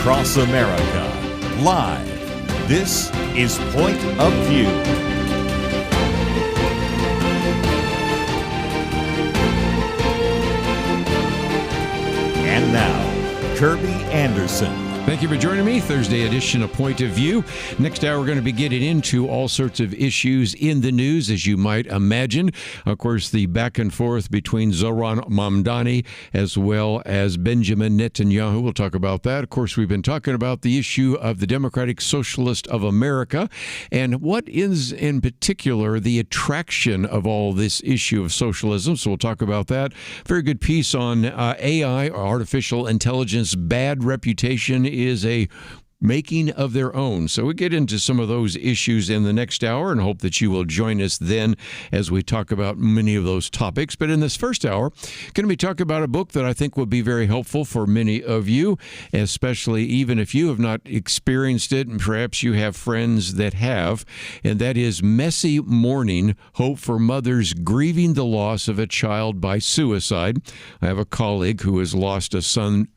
across America. Live, this is Point of View. And now, Kerby Anderson. Thank you for joining me. Thursday edition of Point of View. Next hour, we're going to be getting into all sorts of issues in the news, as you might imagine. Of course, the back and forth between Zoran Mamdani as well as Benjamin Netanyahu. We'll talk about that. Of course, we've been talking about the issue of the Democratic Socialist of America and what is in particular the attraction of all this issue of socialism. So we'll talk about that. Very good piece on AI, or artificial intelligence, bad reputation is a making of their own. So we get into some of those issues in the next hour and hope that you will join us then as we talk about many of those topics. But in this first hour, going to be talking about a book that I think will be very helpful for many of you, especially even if you have not experienced it and perhaps you have friends that have, and that is Messy Mourning, Hope for Mothers Grieving the Loss of a Child by Suicide. I have a colleague who has lost a son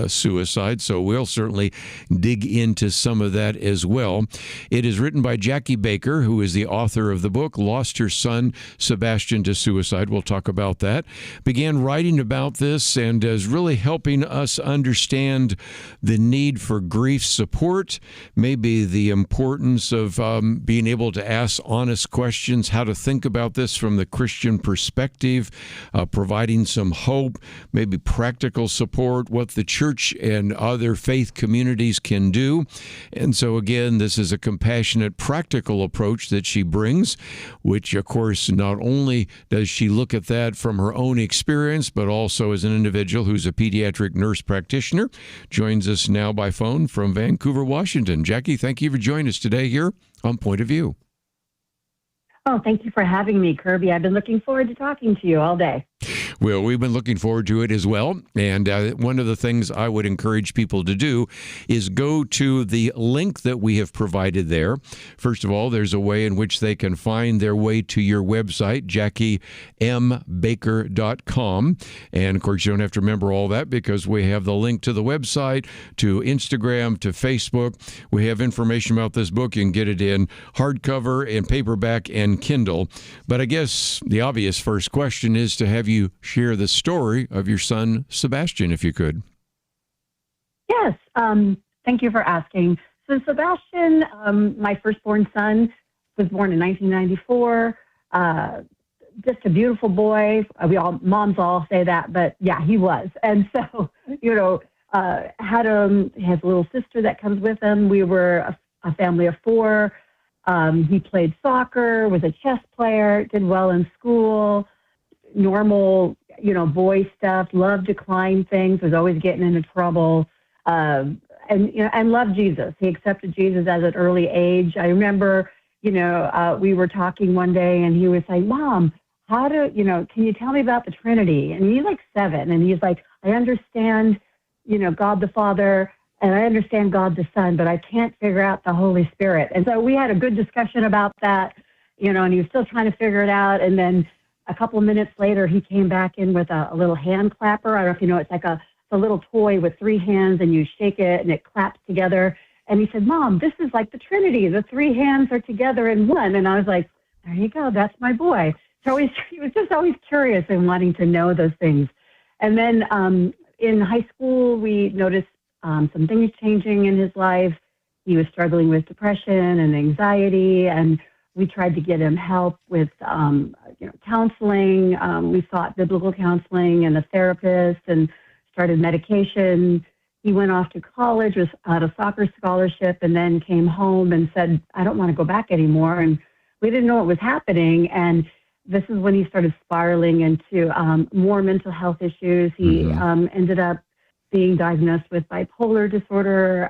suicide, so we'll certainly dig into some of that as well. It is written by Jackie Baker, who is the author of the book, lost her son Sebastian to suicide. We'll talk about that. Began writing about this and is really helping us understand the need for grief support, maybe the importance of being able to ask honest questions, how to think about this from the Christian perspective, providing some hope, maybe practical support, what the church and other faith communities can do. And so again, this is a compassionate, practical approach that she brings, which of course, not only does she look at that from her own experience, but also as an individual who's a pediatric nurse practitioner, joins us now by phone from Vancouver, Washington. Jackie, thank you for joining us today here on Point of View. Oh, thank you for having me, Kerby. I've been looking forward to talking to you all day. Well, we've been looking forward to it as well. And one of the things I would encourage people to do is go to the link that we have provided there. First of all, there's a way in which they can find their way to your website, JackieMBaker.com. And of course, you don't have to remember all that because we have the link to the website, to Instagram, to Facebook. We have information about this book. You can get it in hardcover and paperback and Kindle. But I guess the obvious first question is to have you share the story of your son, Sebastian, if you could. Yes, thank you for asking. So Sebastian, my firstborn son, was born in 1994. Just a beautiful boy. Moms all say that, but yeah, he was. And so, had his little sister that comes with him. We were a family of four. He played soccer, was a chess player, did well in school, normal, boy stuff, loved to climb things, was always getting into trouble, and loved Jesus. He accepted Jesus at an early age. I remember, we were talking one day and he was like, Mom, can you tell me about the Trinity? And he's like 7 and he's like, I understand, God the Father, and I understand God the Son, but I can't figure out the Holy Spirit. And so we had a good discussion about that, and he was still trying to figure it out. And then a couple of minutes later, he came back in with a little hand clapper. I don't know if you know, it's like a little toy with 3 hands and you shake it and it claps together. And he said, Mom, this is like the Trinity. The 3 hands are together in one. And I was like, there you go. That's my boy. So he was just always curious and wanting to know those things. And then in high school, we noticed some things changing in his life. He was struggling with depression and anxiety, and we tried to get him help with, counseling. We sought biblical counseling and a therapist and started medication. He went off to college, was at a soccer scholarship, and then came home and said, I don't want to go back anymore. And we didn't know what was happening. And this is when he started spiraling into more mental health issues. He ended up being diagnosed with bipolar disorder,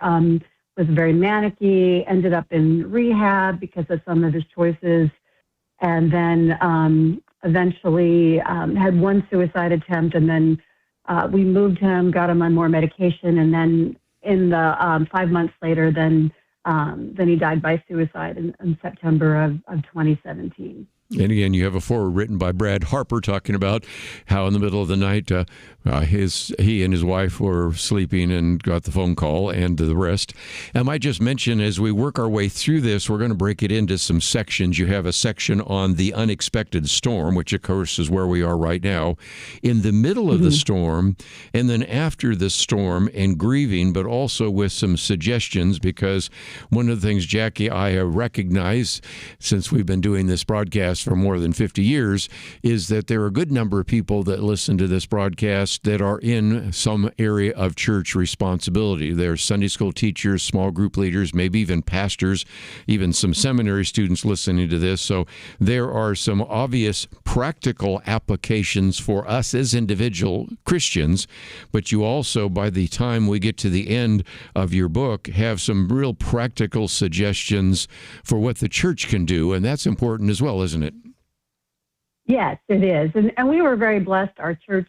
was very manic-y, ended up in rehab because of some of his choices, and then eventually had one suicide attempt, and then we moved him, got him on more medication, and then in the 5 months later, then he died by suicide in September of 2017. And again, you have a foreword written by Brad Harper talking about how in the middle of the night he and his wife were sleeping and got the phone call and the rest. I might just mention, as we work our way through this, we're going to break it into some sections. You have a section on the unexpected storm, which of course is where we are right now, in the middle of the storm, and then after the storm and grieving, but also with some suggestions, because one of the things, Jackie, I recognize since we've been doing this broadcast for more than 50 years is that there are a good number of people that listen to this broadcast that are in some area of church responsibility. They're Sunday school teachers, small group leaders, maybe even pastors, even some seminary students listening to this. So there are some obvious practical applications for us as individual Christians, but you also, by the time we get to the end of your book, have some real practical suggestions for what the church can do, and that's important as well, isn't it? Yes, it is. And we were very blessed. Our church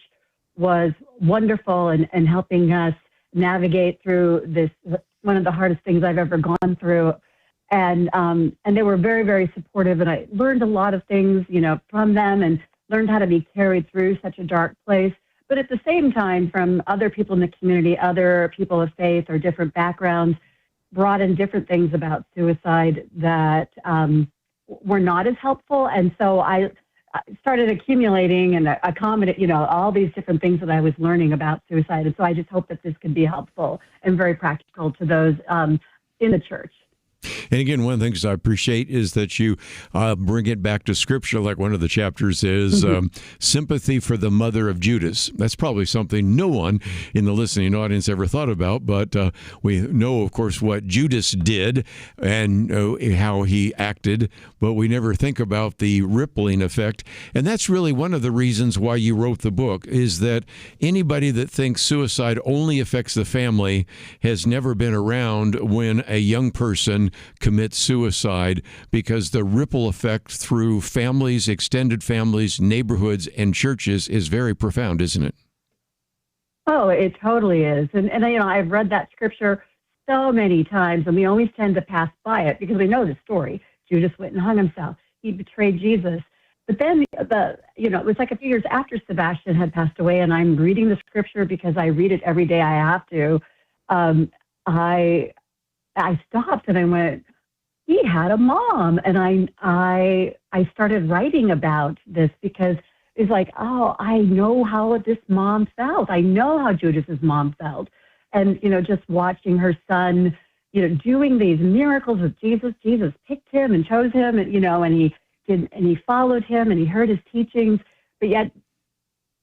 was wonderful in helping us navigate through this, one of the hardest things I've ever gone through. And they were very, very supportive. And I learned a lot of things, from them, and learned how to be carried through such a dark place. But at the same time, from other people in the community, other people of faith or different backgrounds, brought in different things about suicide that were not as helpful. And so I started accumulating and accommodating, all these different things that I was learning about suicide. And so I just hope that this could be helpful and very practical to those in the church. And again, one of the things I appreciate is that you bring it back to Scripture, like one of the chapters is sympathy for the mother of Judas. That's probably something no one in the listening audience ever thought about, but we know, of course, what Judas did and how he acted, but we never think about the rippling effect. And that's really one of the reasons why you wrote the book, is that anybody that thinks suicide only affects the family has never been around when a young person commit suicide, because the ripple effect through families, extended families, neighborhoods, and churches is very profound, isn't it? Oh, it totally is. And I've read that scripture so many times, and we always tend to pass by it because we know the story. Judas went and hung himself. He betrayed Jesus. But then it was like a few years after Sebastian had passed away, and I'm reading the scripture because I read it every day. I have to. I stopped and I went, he had a mom. And I started writing about this because it's like, oh, I know how this mom felt. I know how Judas's mom felt. And, just watching her son, doing these miracles with Jesus. Jesus picked him and chose him, and, and he followed him and he heard his teachings. But yet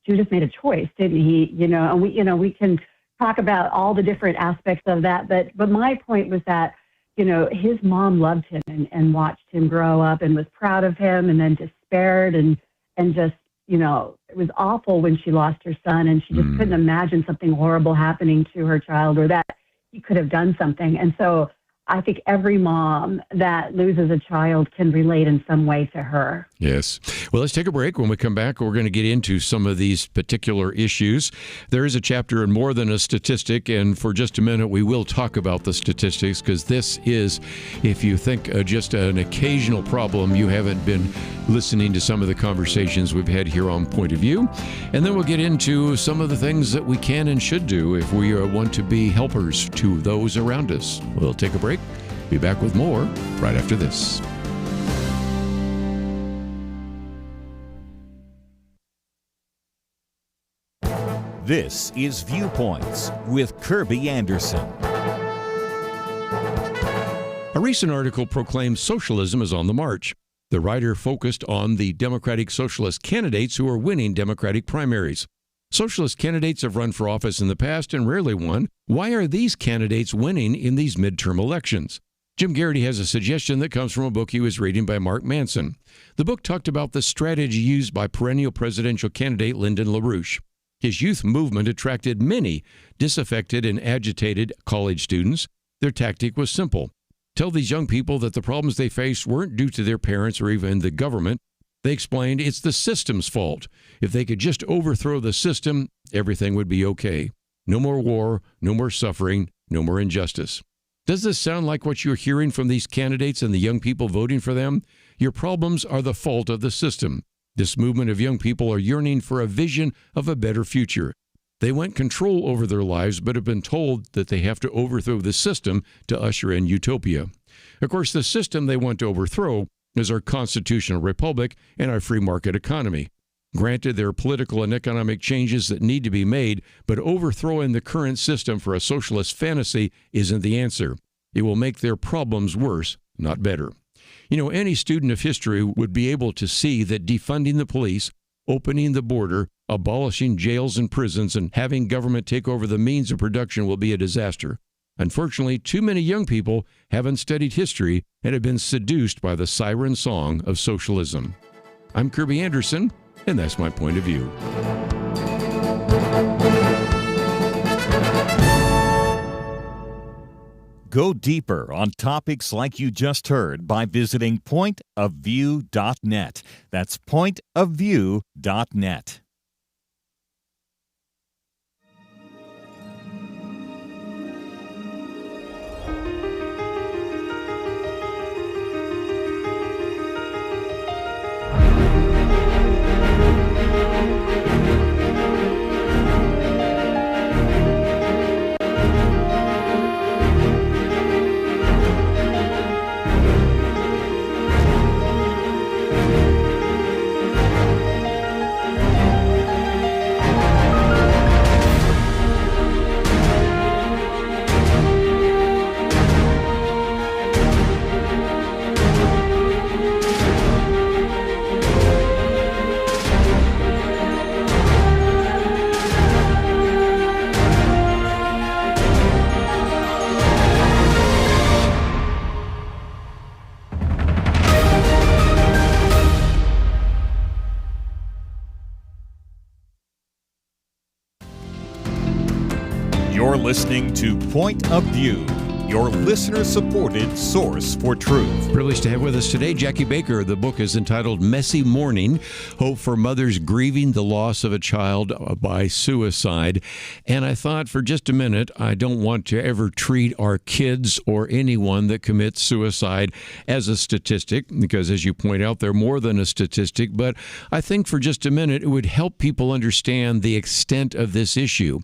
Judas made a choice, didn't he? And we can talk about all the different aspects of that. But my point was that, his mom loved him and watched him grow up and was proud of him, and then despaired and just, it was awful when she lost her son, and she just couldn't imagine something horrible happening to her child, or that he could have done something. And so I think every mom that loses a child can relate in some way to her. Yes. Well, let's take a break. When we come back, we're going to get into some of these particular issues. There is a chapter in More Than a Statistic, and for just a minute, we will talk about the statistics, because this is, if you think just an occasional problem, you haven't been listening to some of the conversations we've had here on Point of View. And then we'll get into some of the things that we can and should do if we want to be helpers to those around us. We'll take a break. Be back with more right after this. This is Viewpoints with Kerby Anderson. A recent article proclaims socialism is on the march. The writer focused on the Democratic Socialist candidates who are winning Democratic primaries. Socialist candidates have run for office in the past and rarely won. Why are these candidates winning in these midterm elections? Jim Garrity has a suggestion that comes from a book he was reading by Mark Manson. The book talked about the strategy used by perennial presidential candidate Lyndon LaRouche. His youth movement attracted many disaffected and agitated college students. Their tactic was simple: tell these young people that the problems they faced weren't due to their parents or even the government. They explained it's the system's fault. If they could just overthrow the system, everything would be okay. No more war, no more suffering, no more injustice. Does this sound like what you're hearing from these candidates and the young people voting for them? Your problems are the fault of the system. This movement of young people are yearning for a vision of a better future. They want control over their lives, but have been told that they have to overthrow the system to usher in utopia. Of course, the system they want to overthrow is our constitutional republic and our free market economy. Granted, there are political and economic changes that need to be made, but overthrowing the current system for a socialist fantasy isn't the answer. It will make their problems worse, not better. You know, any student of history would be able to see that defunding the police, opening the border, abolishing jails and prisons, and having government take over the means of production will be a disaster. Unfortunately, too many young people haven't studied history and have been seduced by the siren song of socialism. I'm Kerby Anderson, and that's my point of view. Go deeper on topics like you just heard by visiting pointofview.net. That's pointofview.net. You're listening to Point of View, your listener-supported source for truth. Privileged to have with us today Jackie Baker. The book is entitled Messy Mourning, Hope for Mothers Grieving the Loss of a Child by Suicide. And I thought for just a minute, I don't want to ever treat our kids or anyone that commits suicide as a statistic, because as you point out, they're more than a statistic. But I think for just a minute, it would help people understand the extent of this issue.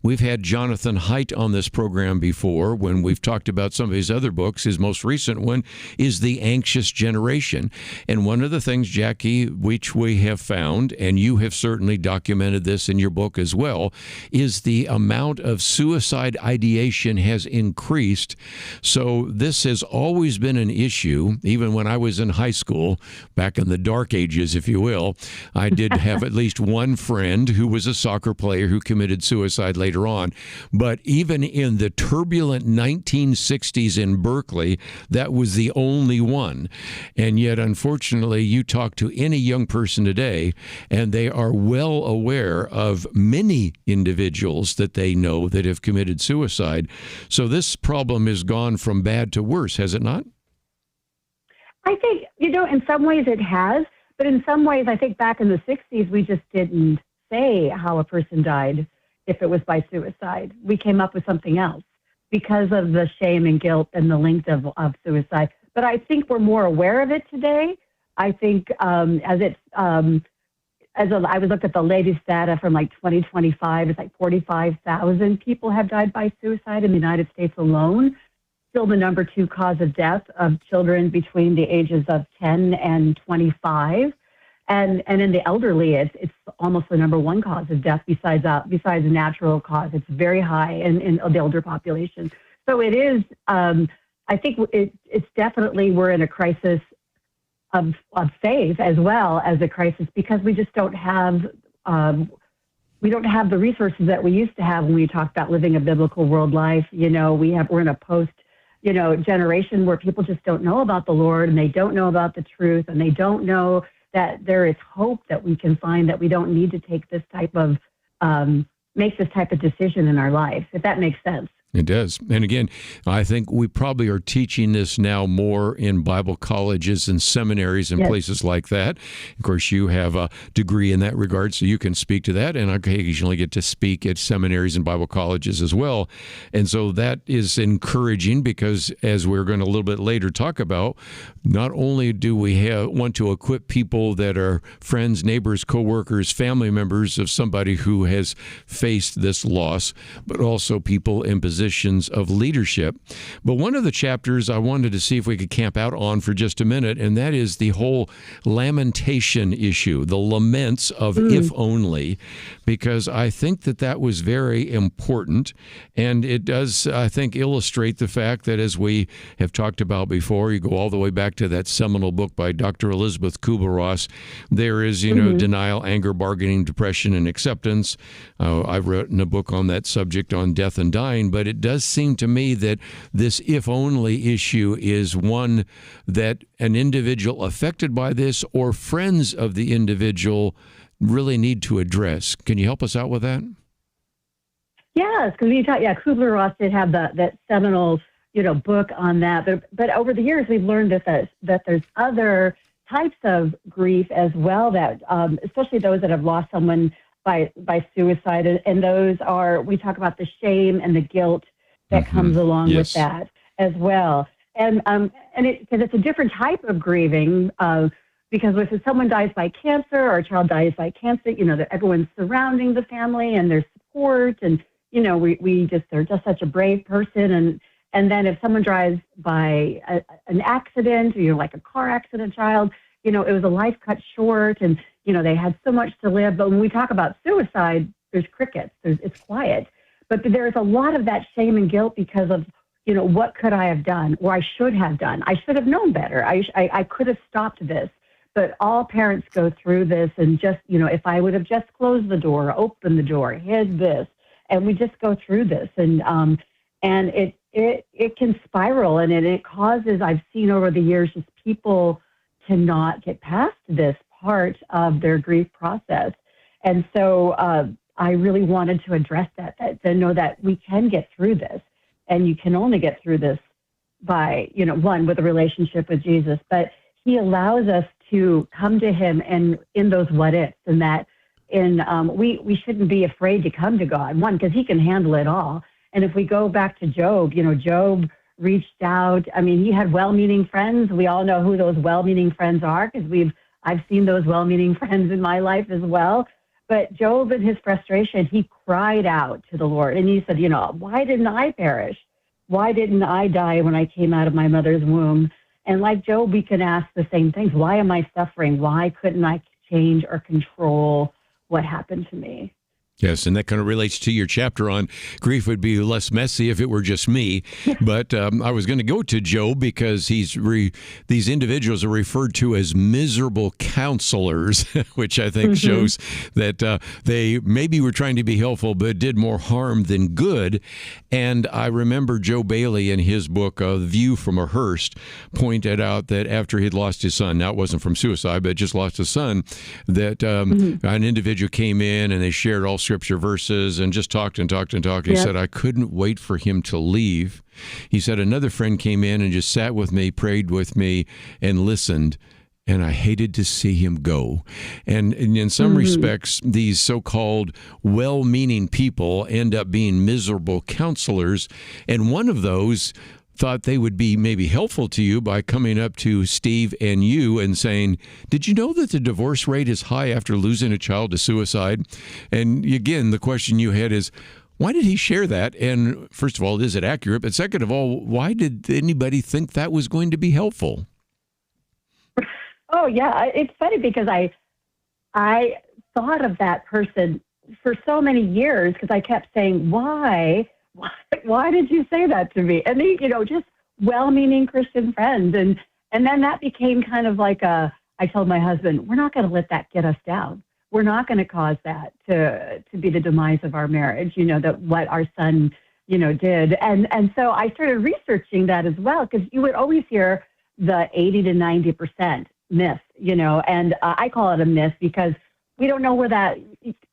We've had Jonathan Haidt on this program before when we've talked about some of his other books. His most recent one is The Anxious Generation. And one of the things, Jackie, which we have found, and you have certainly documented this in your book as well, is the amount of suicide ideation has increased. So this has always been an issue. Even when I was in high school, back in the dark ages, if you will, I did have at least one friend who was a soccer player who committed suicide later on. But even in the turbulent 1960s in Berkeley, that was the only one. And yet, unfortunately, you talk to any young person today, and they are well aware of many individuals that they know that have committed suicide. So this problem has gone from bad to worse, has it not? I think, in some ways it has, but in some ways, I think back in the 60s, we just didn't say how a person died if it was by suicide. We came up with something else because of the shame and guilt and the length of suicide. But I think we're more aware of it today. I think I was looked at the latest data from 2025, it's 45,000 people have died by suicide in the United States alone. Still the number 2 cause of death of children between the ages of 10 and 25. And in the elderly, it's almost the number 1 cause of death besides natural cause. It's very high in the older population. So it is, I think it's definitely, we're in a crisis of faith as well as a crisis, because we just don't have, the resources that we used to have when we talked about living a biblical world life. We're in a post, generation where people just don't know about the Lord, and they don't know about the truth, and they don't know that there is hope that we can find, that we don't need to take this type of, make this type of decision in our life, if that makes sense. It does. And again, I think we probably are teaching this now more in Bible colleges and seminaries and places like that. Of course, you have a degree in that regard, so you can speak to that. And I occasionally get to speak at seminaries and Bible colleges as well. And so that is encouraging because, as we're going to a little bit later talk about, not only do we want to equip people that are friends, neighbors, coworkers, family members of somebody who has faced this loss, but also people in positions of leadership. But one of the chapters I wanted to see if we could camp out on for just a minute, and that is the whole lamentation issue, the laments of if only, because I think that was very important, and it does, I think, illustrate the fact that, as we have talked about before, you go all the way back to that seminal book by Dr. Elizabeth Kubler-Ross, there is, denial, anger, bargaining, depression, and acceptance. I've written a book on that subject on death and dying, but it does seem to me that this if only issue is one that an individual affected by this or friends of the individual really need to address. Can you help us out with that? Yes, because Kubler-Ross did have that seminal, book on that. But over the years, we've learned that there's other types of grief as well, that especially those that have lost someone by suicide, and those are, we talk about the shame and the guilt that comes along with that as well, and because it's a different type of grieving, because if someone dies by cancer or a child dies by cancer, everyone's surrounding the family and their support, and they're just such a brave person, and then if someone dies by an accident, like a car accident child, it was a life cut short, and they had so much to live. But when we talk about suicide, there's crickets. It's quiet. But there's a lot of that shame and guilt because of, what could I have done, or I should have done? I should have known better. I could have stopped this. But all parents go through this, and just, if I would have just closed the door, opened the door, hid this, and we just go through this, and it can spiral, and it causes, I've seen over the years, just people to not get past this part of their grief process. And so I really wanted to address that, to know that we can get through this, and you can only get through this by, one, with a relationship with Jesus, but he allows us to come to him and in those what ifs, and that we shouldn't be afraid to come to God, one, because he can handle it all. And if we go back to Job, Job reached out. I mean, he had well-meaning friends. We all know who those well-meaning friends are, because I've seen those well-meaning friends in my life as well. But Job, in his frustration, he cried out to the Lord, and he said, why didn't I perish? Why didn't I die when I came out of my mother's womb? And like Job, we can ask the same things. Why am I suffering? Why couldn't I change or control what happened to me? Yes, and that kind of relates to your chapter on grief would be less messy if it were just me. But I was going to go to Job because these individuals are referred to as miserable counselors, which I think shows that they maybe were trying to be helpful, but did more harm than good. And I remember Joe Bailey in his book, A View from a Hearse, pointed out that after he'd lost his son, now it wasn't from suicide, but just lost his son, that an individual came in and they shared all scripture verses and just talked and talked and talked. He said, I couldn't wait for him to leave. He said, another friend came in and just sat with me, prayed with me, and listened. And I hated to see him go. And in some respects, these so-called well-meaning people end up being miserable counselors. And one of those thought they would be maybe helpful to you by coming up to Steve and you and saying, did you know that the divorce rate is high after losing a child to suicide? And again, the question you had is, why did he share that? And first of all, is it accurate? But second of all, why did anybody think that was going to be helpful? Oh, yeah. It's funny because I thought of that person for so many years, because I kept saying, why did you say that to me? And they, just well-meaning Christian friends. And then that became kind of like I told my husband, we're not going to let that get us down. We're not going to cause that to be the demise of our marriage, that what our son, did. And so I started researching that as well, because you would always hear the 80 to 90% myth, and I call it a myth because we don't know where that,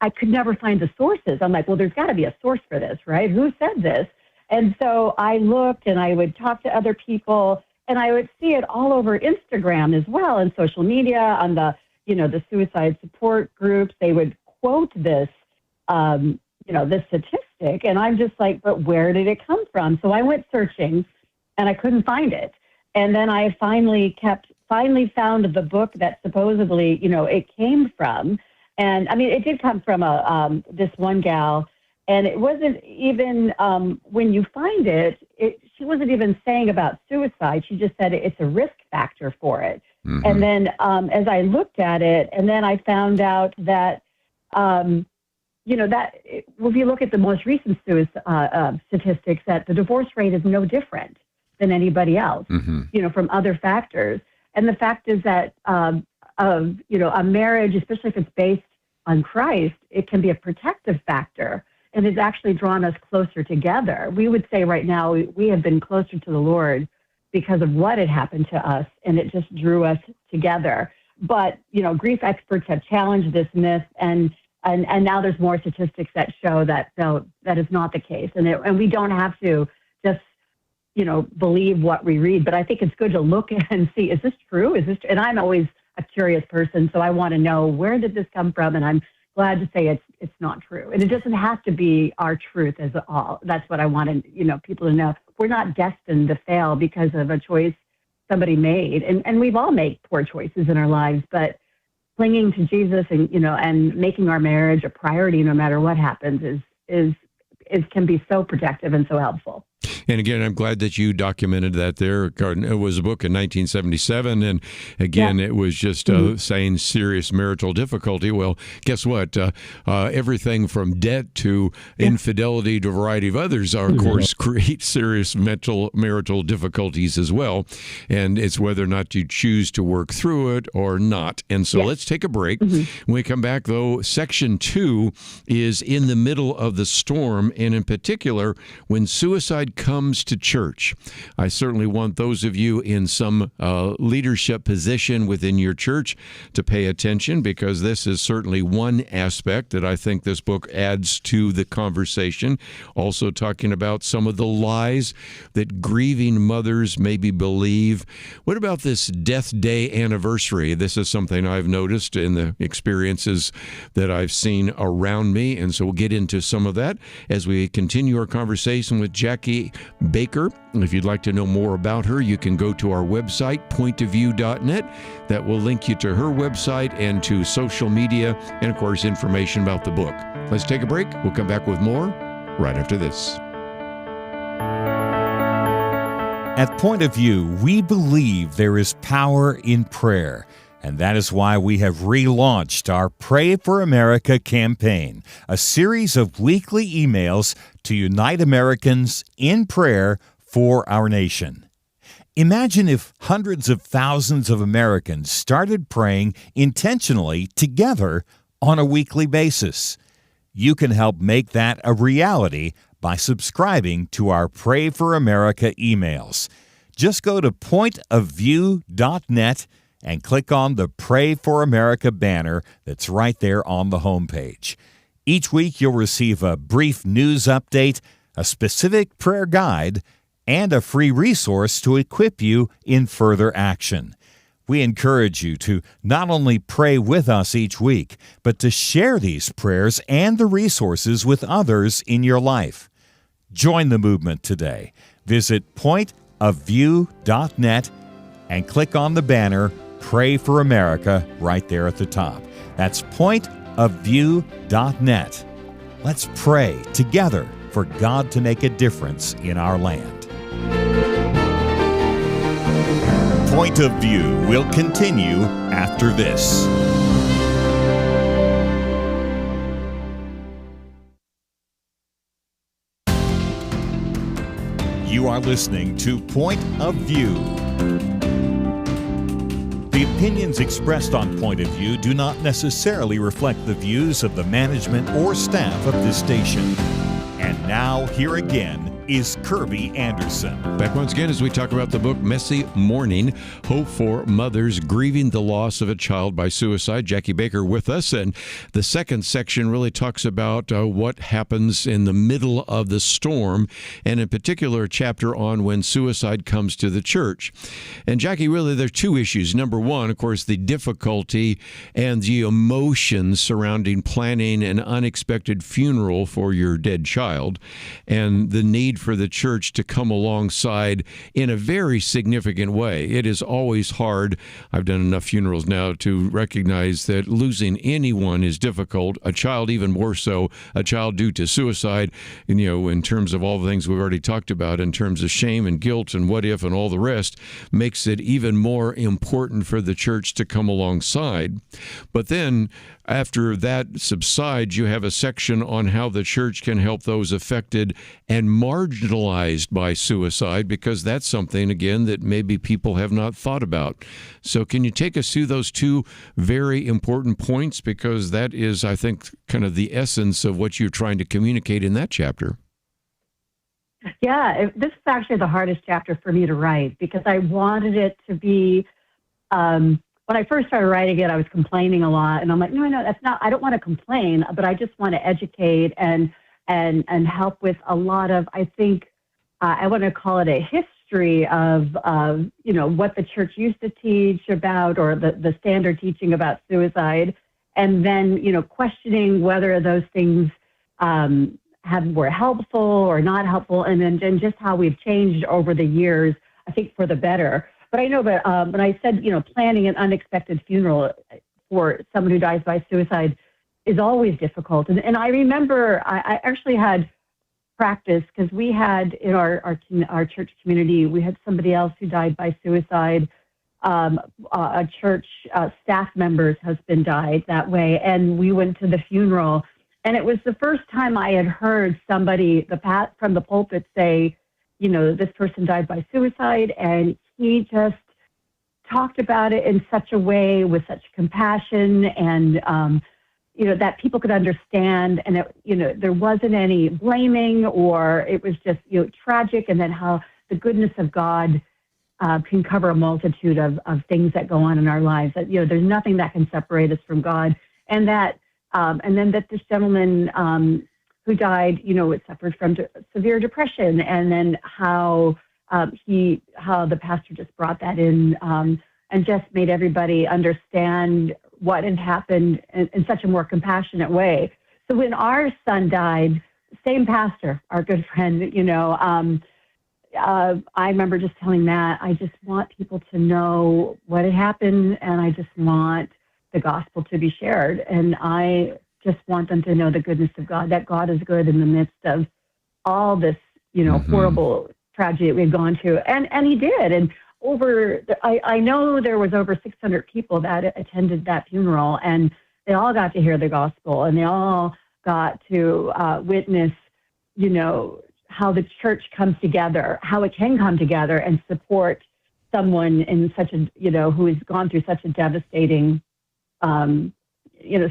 I could never find the sources. I'm like, well, there's got to be a source for this, right? Who said this? And so I looked and I would talk to other people and I would see it all over Instagram as well and social media on the suicide support groups. They would quote this, this statistic. And I'm just like, but where did it come from? So I went searching and I couldn't find it. And then I finally found the book that supposedly, it came from. And I mean, it did come from this one gal, and it wasn't even, when you find it, she wasn't even saying about suicide. She just said it's a risk factor for it. Mm-hmm. And then as I looked at it, and then I found out that, if you look at the most recent statistics, that the divorce rate is no different than anybody else, mm-hmm. From other factors. And the fact is that, a marriage, especially if it's based on Christ, it can be a protective factor, and it's actually drawn us closer together. We would say right now we have been closer to the Lord because of what had happened to us, and it just drew us together. But, grief experts have challenged this myth, and now there's more statistics that show that no, that is not the case. And we don't have to just, believe what we read, but I think it's good to look and see, is this true? And I'm always a curious person, so I want to know, where did this come from? And I'm glad to say it's not true. And it doesn't have to be our truth as all. That's what I want people to know. We're not destined to fail because of a choice somebody made. And we've all made poor choices in our lives, but clinging to Jesus and making our marriage a priority no matter what happens can be so protective and so helpful. And again, I'm glad that you documented that there. It was a book in 1977, and again, It was just saying serious marital difficulty. Well, guess what? Everything from debt to infidelity to a variety of others are, of course, create serious marital difficulties as well. And it's whether or not you choose to work through it or not. And so let's take a break. When we come back, though, section 2 is in the middle of the storm, and in particular, when suicide comes to church. I certainly want those of you in some leadership position within your church to pay attention, because this is certainly one aspect that I think this book adds to the conversation. Also talking about some of the lies that grieving mothers maybe believe. What about this death day anniversary? This is something I've noticed in the experiences that I've seen around me, and so we'll get into some of that as we continue our conversation with Jackie Baker. If you'd like to know more about her, you can go to our website, pointofview.net. That will link you to her website and to social media and, of course, information about the book. Let's take a break. We'll come back with more right after this. At Point of View, we believe there is power in prayer. And that is why we have relaunched our Pray for America campaign, a series of weekly emails to unite Americans in prayer for our nation. Imagine if hundreds of thousands of Americans started praying intentionally together on a weekly basis. You can help make that a reality by subscribing to our Pray for America emails. Just go to pointofview.net and click on the Pray for America banner that's right there on the homepage. Each week you'll receive a brief news update, a specific prayer guide, and a free resource to equip you in further action. We encourage you to not only pray with us each week, but to share these prayers and the resources with others in your life. Join the movement today. Visit pointofview.net and click on the banner Pray for America right there at the top. That's pointofview.net. Let's pray together for God to make a difference in our land. Point of View will continue after this. You are listening to Point of View. The opinions expressed on Point of View do not necessarily reflect the views of the management or staff of this station. And now, here again is Kerby Anderson. Back once again as we talk about the book Messy Mourning, Hope for Mothers Grieving the Loss of a Child by Suicide. Jackie Baker with us. And the second section really talks about what happens in the middle of the storm, and in particular a chapter on when suicide comes to the church. And Jackie, really there are two issues. Number one, of course, the difficulty and the emotions surrounding planning an unexpected funeral for your dead child, and the need for the church to come alongside in a very significant way. It is always hard. I've done enough funerals now to recognize that losing anyone is difficult, a child even more so, a child due to suicide, and, in terms of all the things we've already talked about, in terms of shame and guilt and what if and all the rest, makes it even more important for the church to come alongside. But then after that subsides, you have a section on how the church can help those affected and marginalized by suicide, because that's something, again, that maybe people have not thought about. So can you take us through those two very important points? Because that is, I think, kind of the essence of what you're trying to communicate in that chapter. Yeah, this is actually the hardest chapter for me to write, because I wanted it to be, when I first started writing it, I was complaining a lot, and I'm like, no, that's not, I don't want to complain, but I just want to educate and help with a lot of, I think, I want to call it a history of what the church used to teach about, or the standard teaching about suicide, and then, questioning whether those things were helpful or not helpful, and then just how we've changed over the years, I think, for the better. But I know that when I said, planning an unexpected funeral for someone who dies by suicide is always difficult. And I remember I actually had practice, because we had in our church community, we had somebody else who died by suicide. A church staff member's husband died that way, and we went to the funeral. And it was the first time I had heard somebody from the pulpit say, this person died by suicide, and he just talked about it in such a way with such compassion, and that people could understand, and there wasn't any blaming, or it was just tragic, and then how the goodness of God can cover a multitude of things that go on in our lives. That there's nothing that can separate us from God, and that and then that this gentleman who died, suffered from severe depression, and then how the pastor just brought that in and just made everybody understand what had happened in such a more compassionate way. So when our son died, same pastor, our good friend, I remember just telling Matt, I just want people to know what had happened, and I just want the gospel to be shared. And I just want them to know the goodness of God, that God is good in the midst of all this, horrible tragedy we've gone through. And he did. And I know there was over 600 people that attended that funeral, and they all got to hear the gospel, and they all got to witness, how the church comes together, how it can come together and support someone in such a, who has gone through such a devastating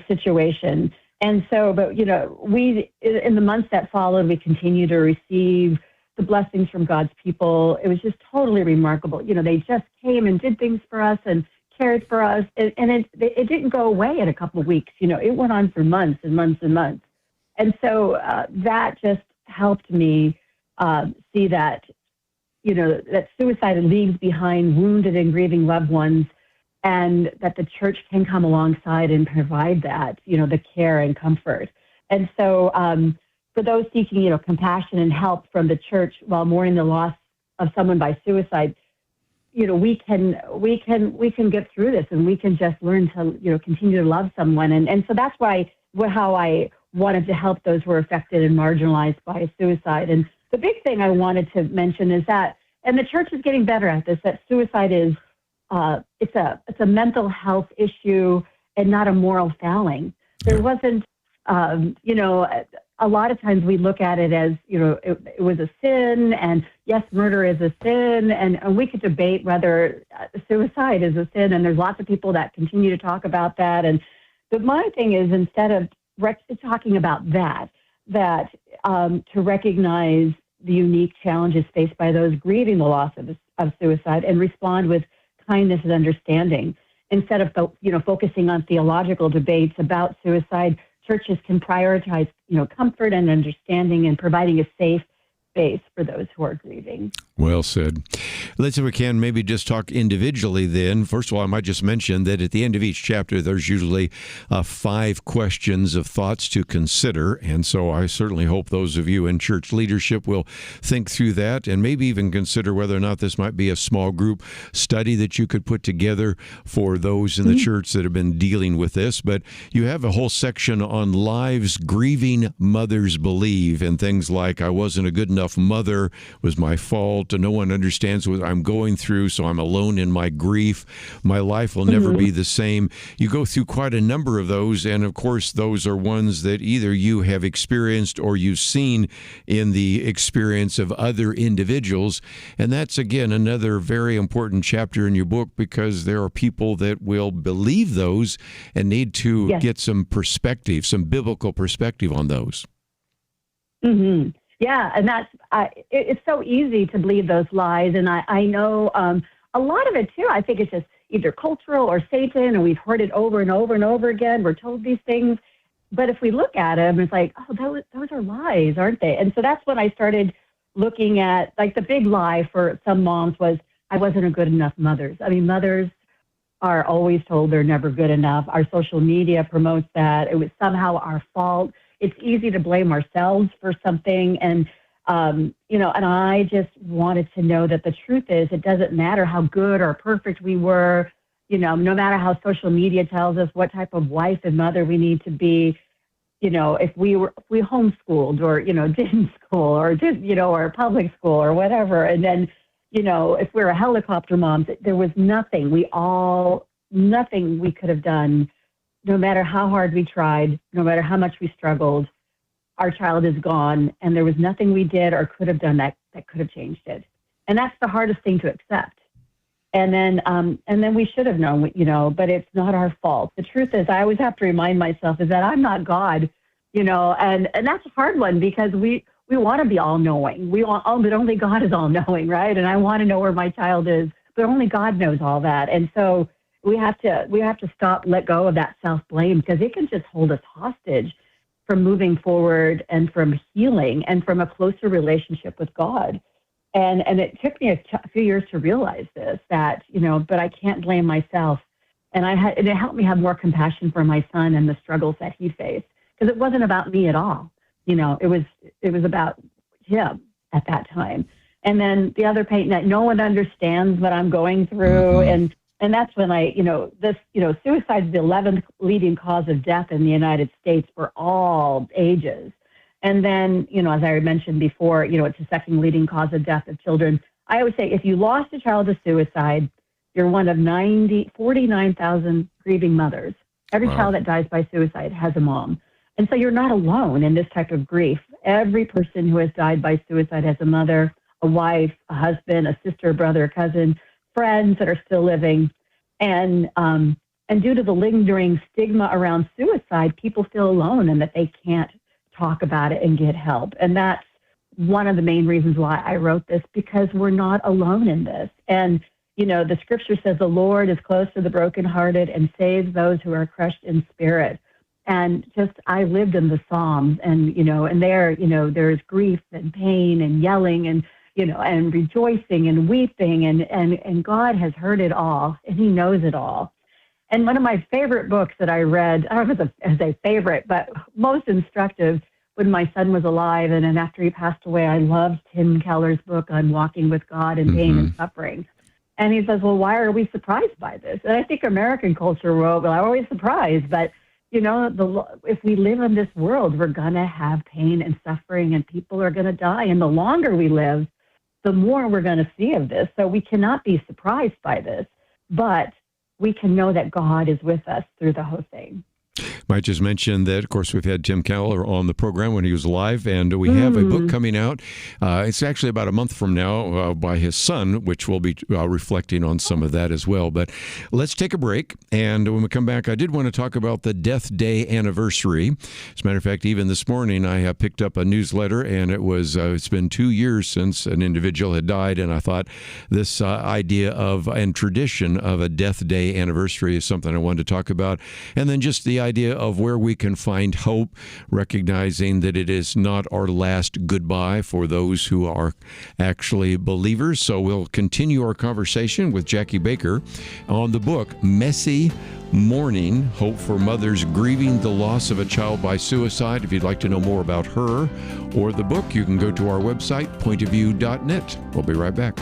situation. And so, but, we, in the months that followed, we continued to receive the blessings from God's people. It was just totally remarkable. They just came and did things for us and cared for us. And it didn't go away in a couple of weeks. It went on for months and months and months. And so that just helped me see that, that suicide leaves behind wounded and grieving loved ones, and that the church can come alongside and provide that, the care and comfort. And so for those seeking, compassion and help from the church while mourning the loss of someone by suicide, we can get through this, and we can just learn to, continue to love someone. And so that's how I wanted to help those who were affected and marginalized by suicide. And the big thing I wanted to mention is that, and the church is getting better at this, that suicide is, it's a mental health issue and not a moral failing. There wasn't, a lot of times we look at it as, it was a sin, and yes, murder is a sin, and we could debate whether suicide is a sin, and there's lots of people that continue to talk about that. But my thing is, instead of talking about that to recognize, the unique challenges faced by those grieving the loss of suicide and respond with kindness and understanding. Instead of focusing on theological debates about suicide, churches can prioritize comfort and understanding and providing a safe space for those who are grieving. Well said. Let's, if we can, maybe just talk individually then. First of all, I might just mention that at the end of each chapter, there's usually 5 questions of thoughts to consider. And so I certainly hope those of you in church leadership will think through that and maybe even consider whether or not this might be a small group study that you could put together for those in the church that have been dealing with this. But you have a whole section on lives grieving mothers believe, and things like, I wasn't a good enough mother, was my fault, and no one understands what I'm going through, so I'm alone in my grief. My life will never be the same. You go through quite a number of those, and of course, those are ones that either you have experienced or you've seen in the experience of other individuals. And that's, again, another very important chapter in your book, because there are people that will believe those and need to get some perspective, some biblical perspective on those. Mm-hmm. Yeah, and that's it's so easy to believe those lies, and I know a lot of it too. I think it's just either cultural or Satan, and we've heard it over and over and over again. We're told these things, but if we look at them, it's like, oh, those are lies, aren't they? And so that's when I started looking at, like, the big lie for some moms was, I wasn't a good enough mother. I mean, mothers are always told they're never good enough. Our social media promotes that. It was somehow our fault. It's easy to blame ourselves for something. And, and I just wanted to know that the truth is, it doesn't matter how good or perfect we were, no matter how social media tells us what type of wife and mother we need to be, if we homeschooled or, didn't school or or public school or whatever. And then, if we're a helicopter moms, there was nothing we could have done. No matter how hard we tried, no matter how much we struggled, our child is gone, and there was nothing we did or could have done that could have changed it. And that's the hardest thing to accept. And then we should have known, but it's not our fault. The truth is, I always have to remind myself is that I'm not God, and that's a hard one, because we want to be all knowing. We want, but only God is all knowing, right? And I want to know where my child is, but only God knows all that. And so we have to let go of that self-blame, because it can just hold us hostage from moving forward and from healing and from a closer relationship with God. And it took me a few years to realize this, that, but I can't blame myself. And it helped me have more compassion for my son and the struggles that he faced, because it wasn't about me at all. It was about him at that time. And then the other pain that no one understands what I'm going through. And that's when suicide is the 11th leading cause of death in the United States for all ages. And then, as I mentioned before, it's the second leading cause of death of children. I always say, if you lost a child to suicide, you're one of 49,000 grieving mothers. Every child that dies by suicide has a mom. And so you're not alone in this type of grief. Every person who has died by suicide has a mother, a wife, a husband, a sister, brother, a cousin, friends that are still living. And due to the lingering stigma around suicide, people feel alone and that they can't talk about it and get help. And that's one of the main reasons why I wrote this, because we're not alone in this. And, the scripture says the Lord is close to the brokenhearted and saves those who are crushed in spirit. And I lived in the Psalms, and, and there, there's grief and pain and yelling and, and rejoicing and weeping, and God has heard it all, and he knows it all. And one of my favorite books that I read, I don't know if it's a favorite, but most instructive, when my son was alive, and then after he passed away, I loved Tim Keller's book on walking with God in pain and suffering. And he says, well, why are we surprised by this? And I think American culture, well, I'm always surprised, but if we live in this world, we're going to have pain and suffering, and people are going to die. And the longer we live, the more we're going to see of this. So we cannot be surprised by this, but we can know that God is with us through the whole thing. Might just mention that, of course, we've had Tim Keller on the program when he was alive, and we have a book coming out. It's actually about a month from now by his son, which will be reflecting on some of that as well. But let's take a break, and when we come back, I did want to talk about the Death Day anniversary. As a matter of fact, even this morning, I picked up a newsletter, and it's been 2 years since an individual had died, and I thought this idea of and tradition of a Death Day anniversary is something I wanted to talk about. And then just the idea of where we can find hope, recognizing that it is not our last goodbye for those who are actually believers. So we'll continue our conversation with Jackie Baker on the book, Messy Mourning, Hope for Mothers Grieving the Loss of a Child by Suicide. If you'd like to know more about her or the book, you can go to our website, pointofview.net. We'll be right back.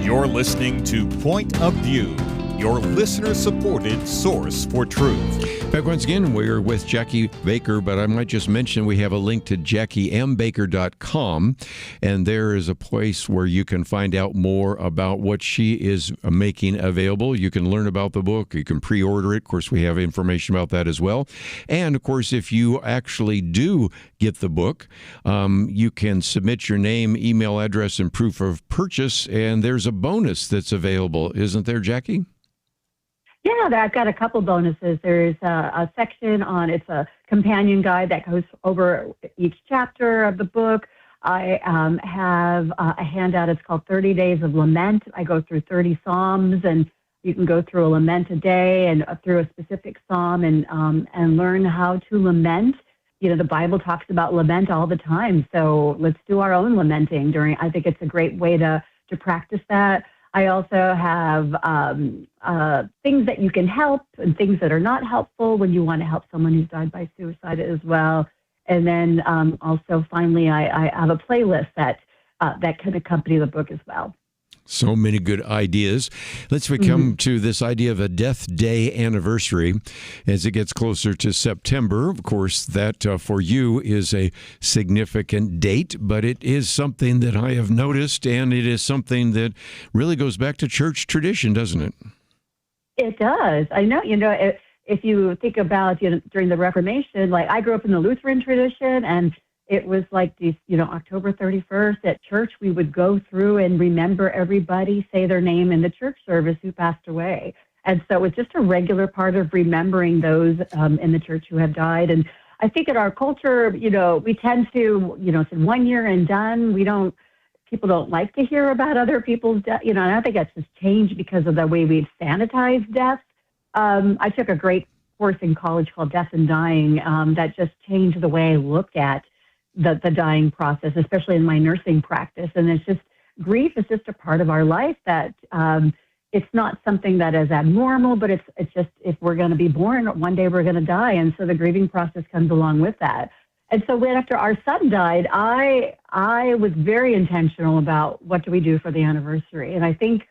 You're listening to Point of View, your listener-supported source for truth. Back once again, we're with Jackie Baker, but I might just mention we have a link to JackieMBaker.com, and there is a place where you can find out more about what she is making available. You can learn about the book. You can pre-order it. Of course, we have information about that as well. And, of course, if you actually do get the book, you can submit your name, email address, and proof of purchase, and there's a bonus that's available. Isn't there, Jackie? Yeah, I've got a couple bonuses. There's a section on, it's a companion guide that goes over each chapter of the book. I have a handout. It's called 30 Days of Lament. I go through 30 Psalms, and you can go through a lament a day and through a specific Psalm and learn how to lament. You know, the Bible talks about lament all the time, so let's do our own lamenting I think it's a great way to practice that. I also have things that you can help and things that are not helpful when you want to help someone who's died by suicide as well. And then also, finally, I have a playlist that can accompany the book as well. So many good ideas. Let's come to this idea of a Death Day anniversary as it gets closer to September. Of course, that for you is a significant date, but it is something that I have noticed, and it is something that really goes back to church tradition, doesn't it? It does. I know, if you think about, during the Reformation, like I grew up in the Lutheran tradition, and it was like these, October 31st at church, we would go through and remember everybody, say their name in the church service who passed away. And so it was just a regular part of remembering those in the church who have died. And I think in our culture, we tend to, say 1 year and done. People don't like to hear about other people's death. And I think that's just changed because of the way we've sanitized death. I took a great course in college called Death and Dying that just changed the way I look at the dying process, especially in my nursing practice. And it's just, grief is just a part of our life that it's not something that is abnormal, but it's just, if we're going to be born, one day we're going to die. And so the grieving process comes along with that. And so when after our son died, I was very intentional about what do we do for the anniversary. And I think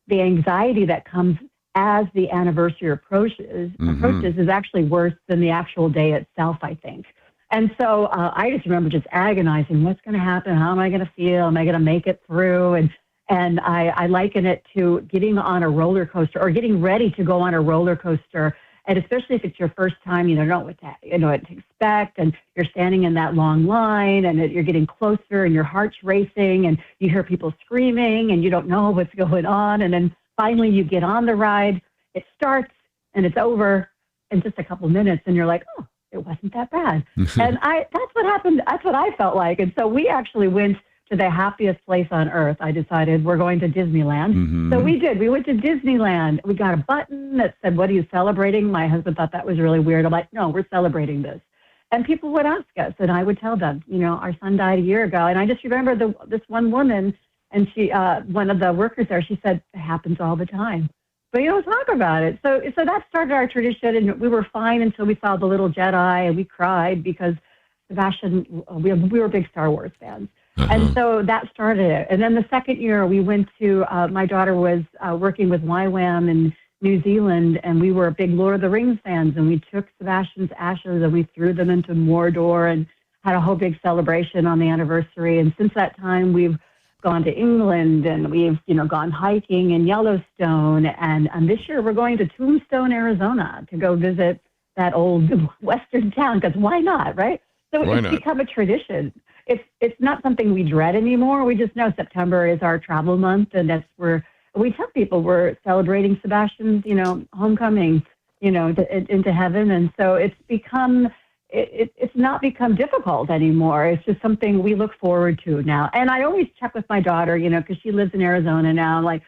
the anxiety that comes as the anniversary approaches is actually worse than the actual day itself, I think. And so I just remember just agonizing, what's going to happen? How am I going to feel? Am I going to make it through? And I liken it to getting on a roller coaster or getting ready to go on a roller coaster. And especially if it's your first time, you don't know what to expect. And you're standing in that long line and you're getting closer and your heart's racing and you hear people screaming and you don't know what's going on. And then finally you get on the ride, it starts and it's over in just a couple minutes and you're like, oh, it wasn't that bad. And that's what happened. That's what I felt like. And so we actually went to the happiest place on earth. I decided we're going to Disneyland. So we did. We went to Disneyland. We got a button that said, what are you celebrating? My husband thought that was really weird. I'm like, no, we're celebrating this. And people would ask us, and I would tell them, our son died a year ago. And I just remember this one woman, and she, one of the workers there, she said, it happens all the time. But you don't talk about it. So that started our tradition, and we were fine until we saw The Little Jedi, and we cried because Sebastian, we were big Star Wars fans. And so that started it. And then the second year we went to, my daughter was working with YWAM, and New Zealand, and we were big Lord of the Rings fans, and we took Sebastian's ashes and we threw them into Mordor and had a whole big celebration on the anniversary. And since that time, we've gone to England, and we've, gone hiking in Yellowstone. And this year we're going to Tombstone, Arizona to go visit that old Western town, because why not, right? So it's become a tradition. It's not something we dread anymore. We just know September is our travel month, and that's where we tell people we're celebrating Sebastian's, homecoming, into heaven. And so it's not become difficult anymore. It's just something we look forward to now. And I always check with my daughter, because she lives in Arizona now. I'm like,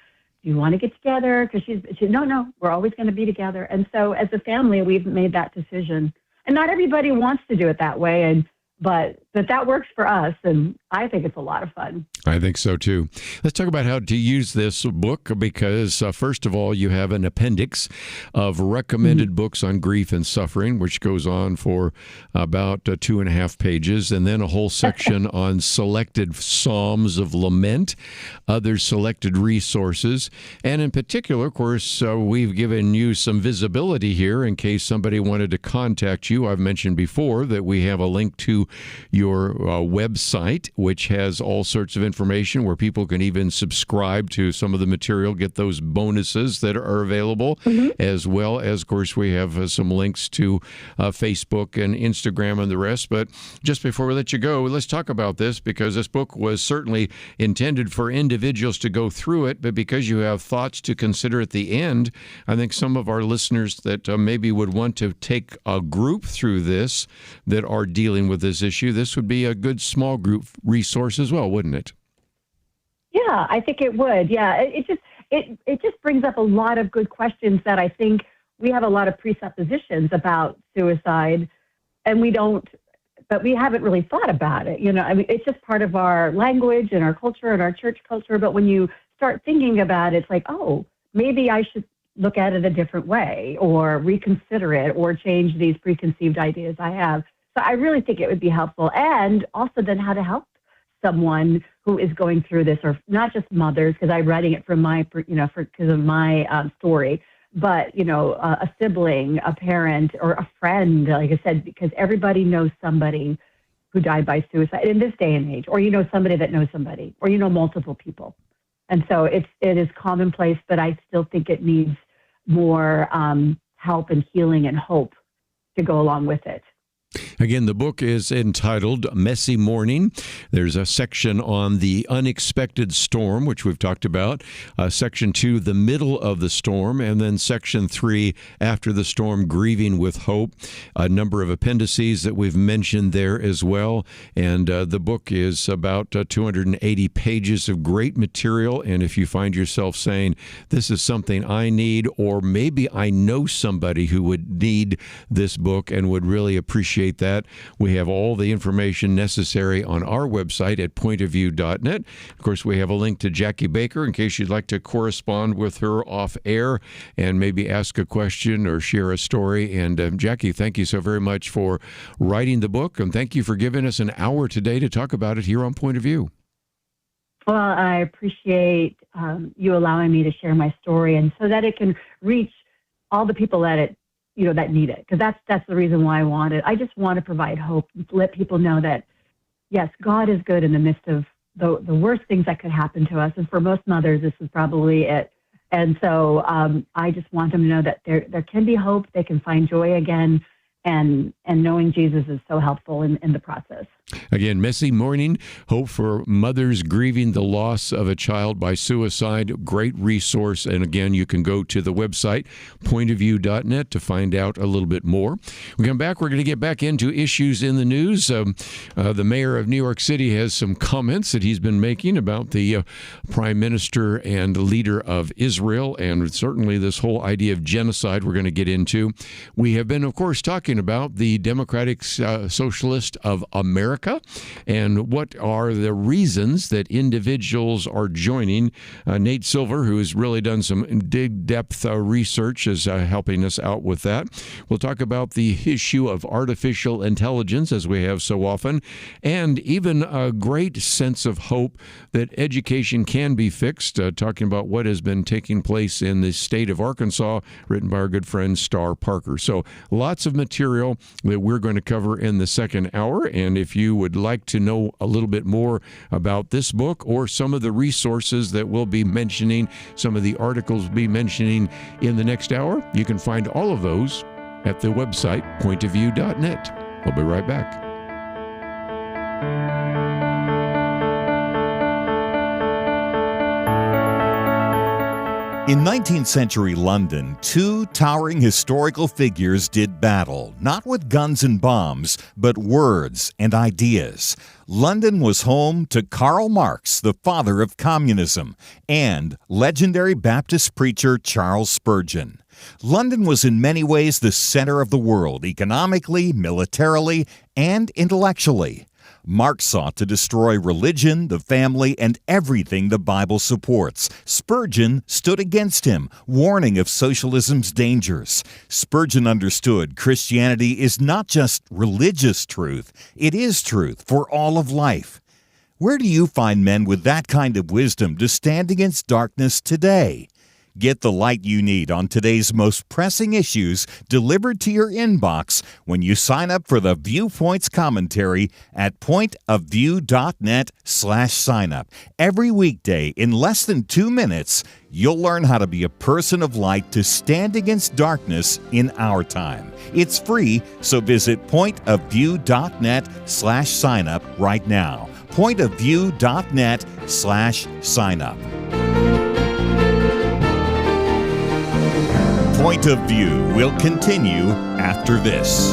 do you want to get together? Because she's no, we're always going to be together. And so as a family, we've made that decision. And not everybody wants to do it that way. But that works for us, and I think it's a lot of fun. I think so, too. Let's talk about how to use this book, because, first of all, you have an appendix of recommended books on grief and suffering, which goes on for about 2.5 pages, and then a whole section on selected psalms of lament, other selected resources, and in particular, of course, we've given you some visibility here in case somebody wanted to contact you. I've mentioned before that we have a link to your website, which has all sorts of information where people can even subscribe to some of the material, get those bonuses that are available, as well as, of course, we have some links to Facebook and Instagram and the rest. But just before we let you go, let's talk about this, because this book was certainly intended for individuals to go through it, but because you have thoughts to consider at the end, I think some of our listeners that maybe would want to take a group through this that are dealing with this issue, this would be a good small group resource as well, wouldn't it? Yeah, I think it would. Yeah, it just brings up a lot of good questions that I think we have a lot of presuppositions about suicide, and we haven't really thought about it. It's just part of our language and our culture and our church culture. But when you start thinking about it, it's like, oh, maybe I should look at it a different way, or reconsider it, or change these preconceived ideas I have. So I really think it would be helpful, and also then how to help someone who is going through this, or not just mothers, because I'm writing it from my, because of my story, but, a sibling, a parent, or a friend, like I said, because everybody knows somebody who died by suicide in this day and age, or somebody that knows somebody, or multiple people. And so it is commonplace, but I still think it needs more help and healing and hope to go along with it. Again, the book is entitled Messy Mourning. There's a section on the unexpected storm, which we've talked about, section 2, the middle of the storm, and then section 3, after the storm, grieving with hope. A number of appendices that we've mentioned there as well. And the book is about 280 pages of great material. And if you find yourself saying, this is something I need, or maybe I know somebody who would need this book and would really appreciate that, we have all the information necessary on our website at pointofview.net. Of course, we have a link to Jackie Baker in case you'd like to correspond with her off air and maybe ask a question or share a story. And Jackie, thank you so very much for writing the book, and thank you for giving us an hour today to talk about it here on Point of View. Well, I appreciate you allowing me to share my story, and so that it can reach all the people that that need it, because that's the reason why I want it. I just want to provide hope, let people know that, yes, God is good in the midst of the worst things that could happen to us. And for most mothers, this is probably it. And so I just want them to know that there can be hope. They can find joy again. And knowing Jesus is so helpful in the process. Again, Messy Mourning, Hope for Mothers Grieving the Loss of a Child by Suicide. Great resource. And again, you can go to the website, pointofview.net, to find out a little bit more. We come back, we're going to get back into issues in the news. The mayor of New York City has some comments that he's been making about the prime minister and leader of Israel, and certainly this whole idea of genocide we're going to get into. We have been, of course, talking about the Democratic Socialist of America, America, and what are the reasons that individuals are joining. Nate Silver, who has really done some depth research, is helping us out with that. We'll talk about the issue of artificial intelligence, as we have so often, and even a great sense of hope that education can be fixed, talking about what has been taking place in the state of Arkansas, written by our good friend Star Parker. So lots of material that we're going to cover in the second hour, and if you would like to know a little bit more about this book or some of the resources that we'll be mentioning, some of the articles we'll be mentioning in the next hour, you can find all of those at the website pointofview.net. We'll be right back. In 19th century London, two towering historical figures did battle, not with guns and bombs, but words and ideas. London was home to Karl Marx, the father of communism, and legendary Baptist preacher Charles Spurgeon. London was in many ways the center of the world, economically, militarily, and intellectually. Marx sought to destroy religion, the family, and everything the Bible supports. Spurgeon stood against him, warning of socialism's dangers. Spurgeon understood Christianity is not just religious truth, it is truth for all of life. Where do you find men with that kind of wisdom to stand against darkness today? Get the light you need on today's most pressing issues delivered to your inbox when you sign up for the Viewpoints commentary at pointofview.net/signup. Every weekday in less than 2 minutes, you'll learn how to be a person of light to stand against darkness in our time. It's free, so visit pointofview.net/signup right now. pointofview.net/signup. Point of View will continue after this.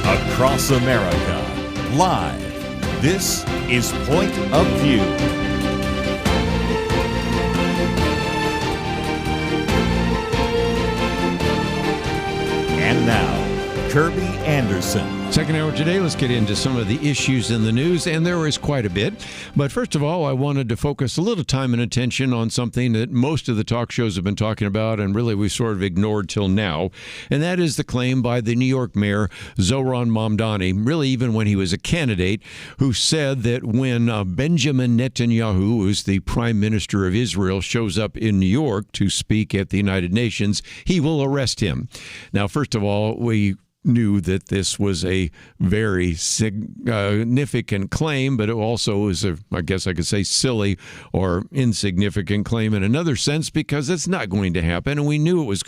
Across America, live, this is Point of View. And now, Kerby Anderson. Second hour today, let's get into some of the issues in the news, and there is quite a bit. But first of all, I wanted to focus a little time and attention on something that most of the talk shows have been talking about, and really we've sort of ignored till now, and that is the claim by the New York mayor, Zohran Mamdani, really even when he was a candidate, who said that when Benjamin Netanyahu, who's the prime minister of Israel, shows up in New York to speak at the United Nations, he will arrest him. Now, first of all, we knew that this was a very significant claim, but it also is I guess I could say, silly or insignificant claim in another sense, because it's not going to happen, and we knew it was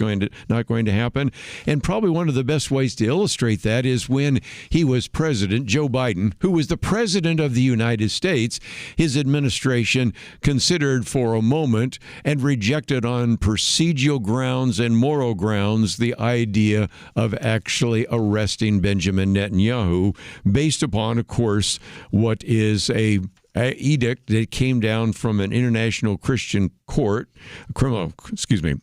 not going to happen. And probably one of the best ways to illustrate that is when he was president, Joe Biden, who was the president of the United States, his administration considered for a moment and rejected on procedural grounds and moral grounds the idea of actually arresting Benjamin Netanyahu, based upon, of course, what is a edict that came down from an international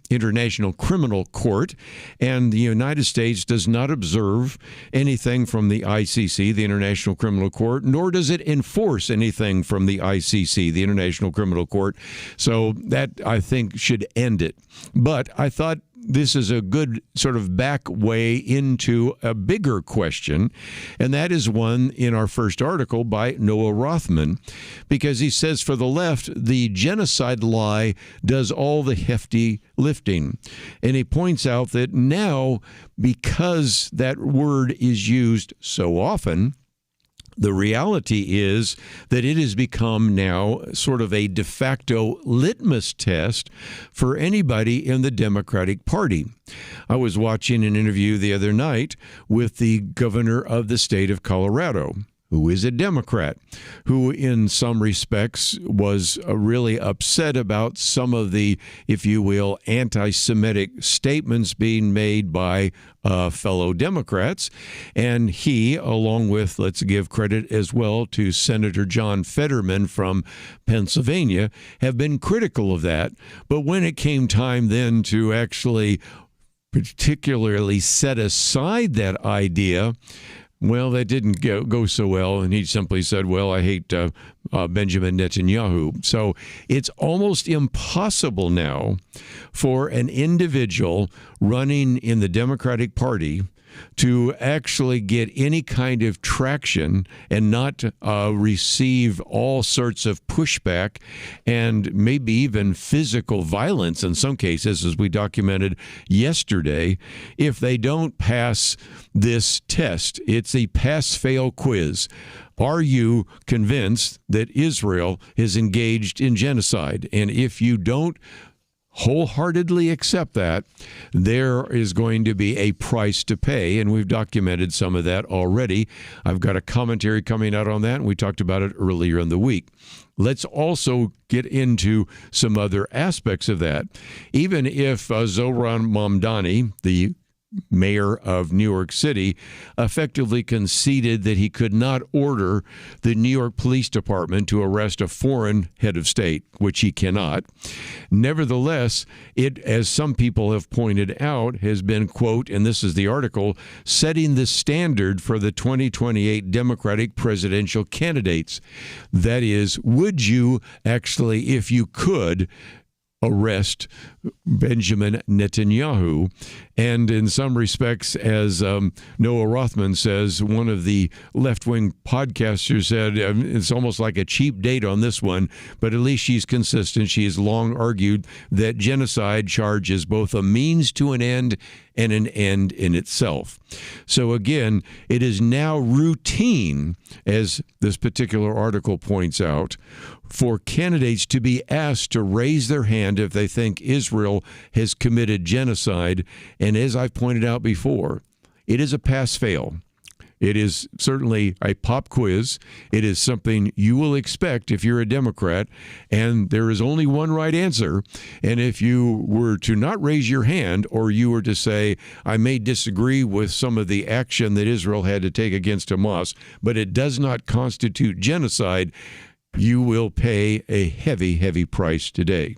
international criminal court, and the United States does not observe anything from the ICC, the International Criminal Court, nor does it enforce anything from the ICC, the International Criminal Court. So that, I think, should end it. But I thought this is a good sort of back way into a bigger question, and that is one in our first article by Noah Rothman, because he says for the left, the genocide lie does all the hefty lifting. And he points out that now, because that word is used so often, the reality is that it has become now sort of a de facto litmus test for anybody in the Democratic Party. I was watching an interview the other night with the governor of the state of Colorado, who is a Democrat, who in some respects was really upset about some of the, if you will, anti-Semitic statements being made by fellow Democrats. And he, along with, let's give credit as well to Senator John Fetterman from Pennsylvania, have been critical of that. But when it came time then to actually particularly set aside that idea, well, that didn't go so well, and he simply said, well, I hate Benjamin Netanyahu. So it's almost impossible now for an individual running in the Democratic Party to actually get any kind of traction and not receive all sorts of pushback and maybe even physical violence in some cases, as we documented yesterday, if they don't pass this test. It's a pass-fail quiz. Are you convinced that Israel is engaged in genocide? And if you don't wholeheartedly accept that, there is going to be a price to pay, and we've documented some of that already. I've got a commentary coming out on that, and we talked about it earlier in the week. Let's also get into some other aspects of that. Even if Zohran Mamdani, the mayor of New York City, effectively conceded that he could not order the New York Police Department to arrest a foreign head of state, which he cannot. Nevertheless, it, as some people have pointed out, has been, quote, and this is the article, setting the standard for the 2028 Democratic presidential candidates. That is, would you actually, if you could, arrest Benjamin Netanyahu? And in some respects, as Noah Rothman says, one of the left-wing podcasters said, it's almost like a cheap date on this one, but at least she's consistent. She has long argued that genocide charge is both a means to an end and an end in itself. So again, it is now routine, as this particular article points out, for candidates to be asked to raise their hand if they think Israel has committed genocide. And as I've pointed out before, it is a pass-fail. It is certainly a pop quiz. It is something you will expect if you're a Democrat, and there is only one right answer. And if you were to not raise your hand, or you were to say, I may disagree with some of the action that Israel had to take against Hamas, but it does not constitute genocide, you will pay a heavy, heavy price today.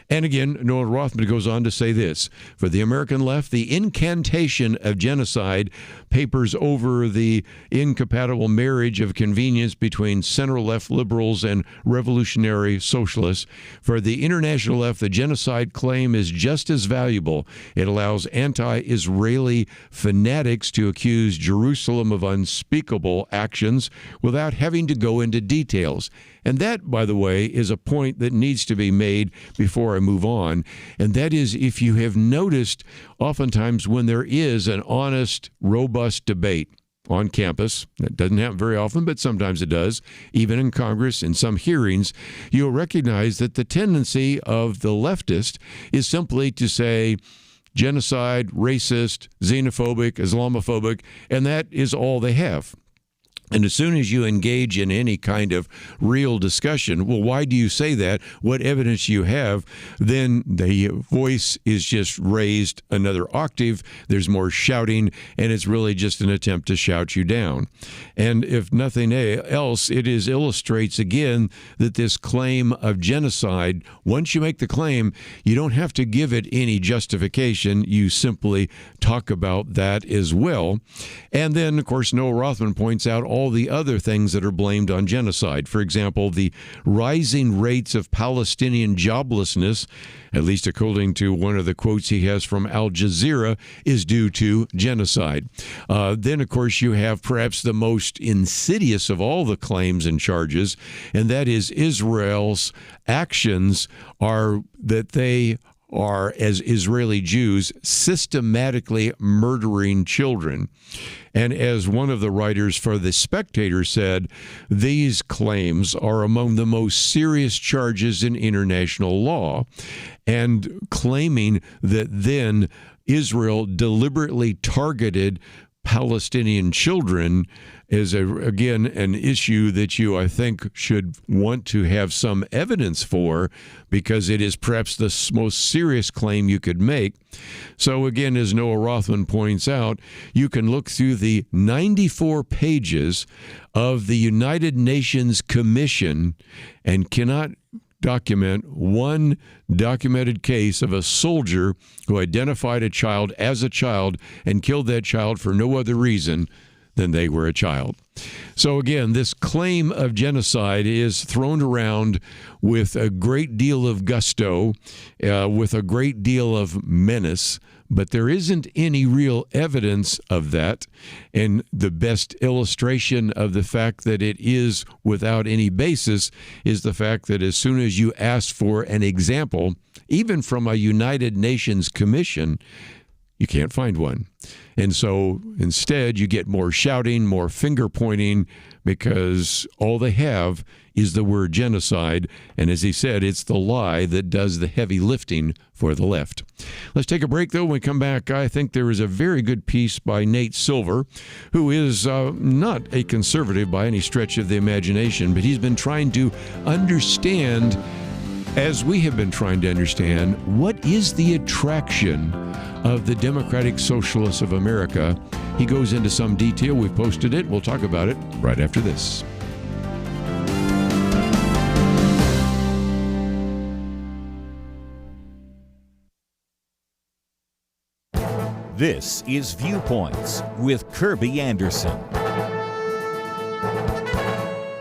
And again, Noah Rothman goes on to say this: for the American left, the incantation of genocide papers over the incompatible marriage of convenience between center-left liberals and revolutionary socialists. For the international left, the genocide claim is just as valuable. It allows anti-Israeli fanatics to accuse Jerusalem of unspeakable actions without having to go into details. And that, by the way, is a point that needs to be made before I move on. And that is, if you have noticed, oftentimes when there is an honest, robust debate on campus, that doesn't happen very often, but sometimes it does, even in Congress, in some hearings, you'll recognize that the tendency of the leftist is simply to say genocide, racist, xenophobic, Islamophobic, and that is all they have. And as soon as you engage in any kind of real discussion, well, why do you say that? What evidence do you have? Then the voice is just raised another octave. There's more shouting, and it's really just an attempt to shout you down. And if nothing else, it illustrates again that this claim of genocide, once you make the claim, you don't have to give it any justification. You simply talk about that as well. And then, of course, Noah Rothman points out all the other things that are blamed on genocide. For example, the rising rates of Palestinian joblessness, at least according to one of the quotes he has from Al Jazeera, is due to genocide. Then, of course, you have perhaps the most insidious of all the claims and charges, and that is Israel's actions are that they are, as Israeli Jews, systematically murdering children. And as one of the writers for The Spectator said, these claims are among the most serious charges in international law, and claiming that then Israel deliberately targeted Palestinian children is, again, an issue that you, I think, should want to have some evidence for, because it is perhaps the most serious claim you could make. So again, as Noah Rothman points out, you can look through the 94 pages of the United Nations Commission and cannot document one documented case of a soldier who identified a child as a child and killed that child for no other reason than they were a child. So again, this claim of genocide is thrown around with a great deal of gusto, with a great deal of menace, but there isn't any real evidence of that. And the best illustration of the fact that it is without any basis is the fact that as soon as you ask for an example, even from a United Nations Commission, you can't find one. And so instead, you get more shouting, more finger pointing, because all they have is the word genocide. And as he said, it's the lie that does the heavy lifting for the left. Let's take a break, though. When we come back, I think there is a very good piece by Nate Silver, who is not a conservative by any stretch of the imagination, but he's been trying to understand, as we have been trying to understand, what is the attraction of the Democratic Socialists of America. He goes into some detail. We've posted it. We'll talk about it right after this. This is Viewpoints with Kerby Anderson.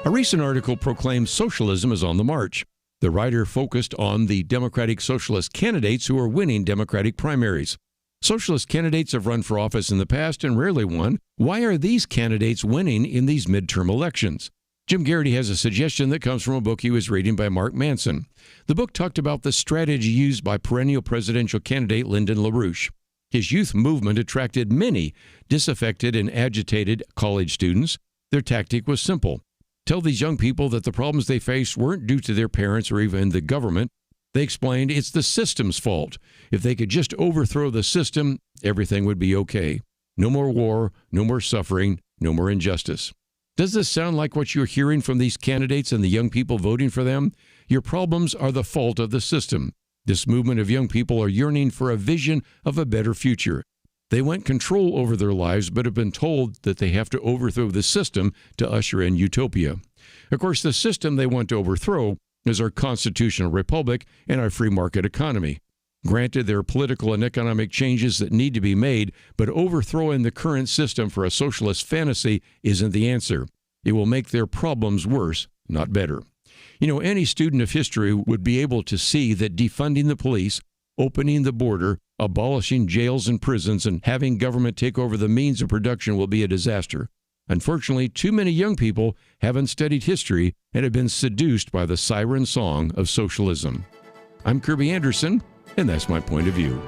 A recent article proclaimed socialism is on the march. The writer focused on the Democratic Socialist candidates who are winning Democratic primaries. Socialist candidates have run for office in the past and rarely won. Why are these candidates winning in these midterm elections? Jim Garrity has a suggestion that comes from a book he was reading by Mark Manson. The book talked about the strategy used by perennial presidential candidate Lyndon LaRouche. His youth movement attracted many disaffected and agitated college students. Their tactic was simple: tell these young people that the problems they faced weren't due to their parents or even the government. They explained it's the system's fault. If they could just overthrow the system, everything would be okay. No more war, no more suffering, no more injustice. Does this sound like what you're hearing from these candidates and the young people voting for them? Your problems are the fault of the system. This movement of young people are yearning for a vision of a better future. They want control over their lives, but have been told that they have to overthrow the system to usher in utopia. Of course, the system they want to overthrow is our constitutional republic and our free market economy. Granted, there are political and economic changes that need to be made, but overthrowing the current system for a socialist fantasy isn't the answer. It will make their problems worse, not better. You know, any student of history would be able to see that defunding the police, opening the border, abolishing jails and prisons, and having government take over the means of production will be a disaster. Unfortunately, too many young people haven't studied history and have been seduced by the siren song of socialism. I'm Kerby Anderson, and that's my point of view.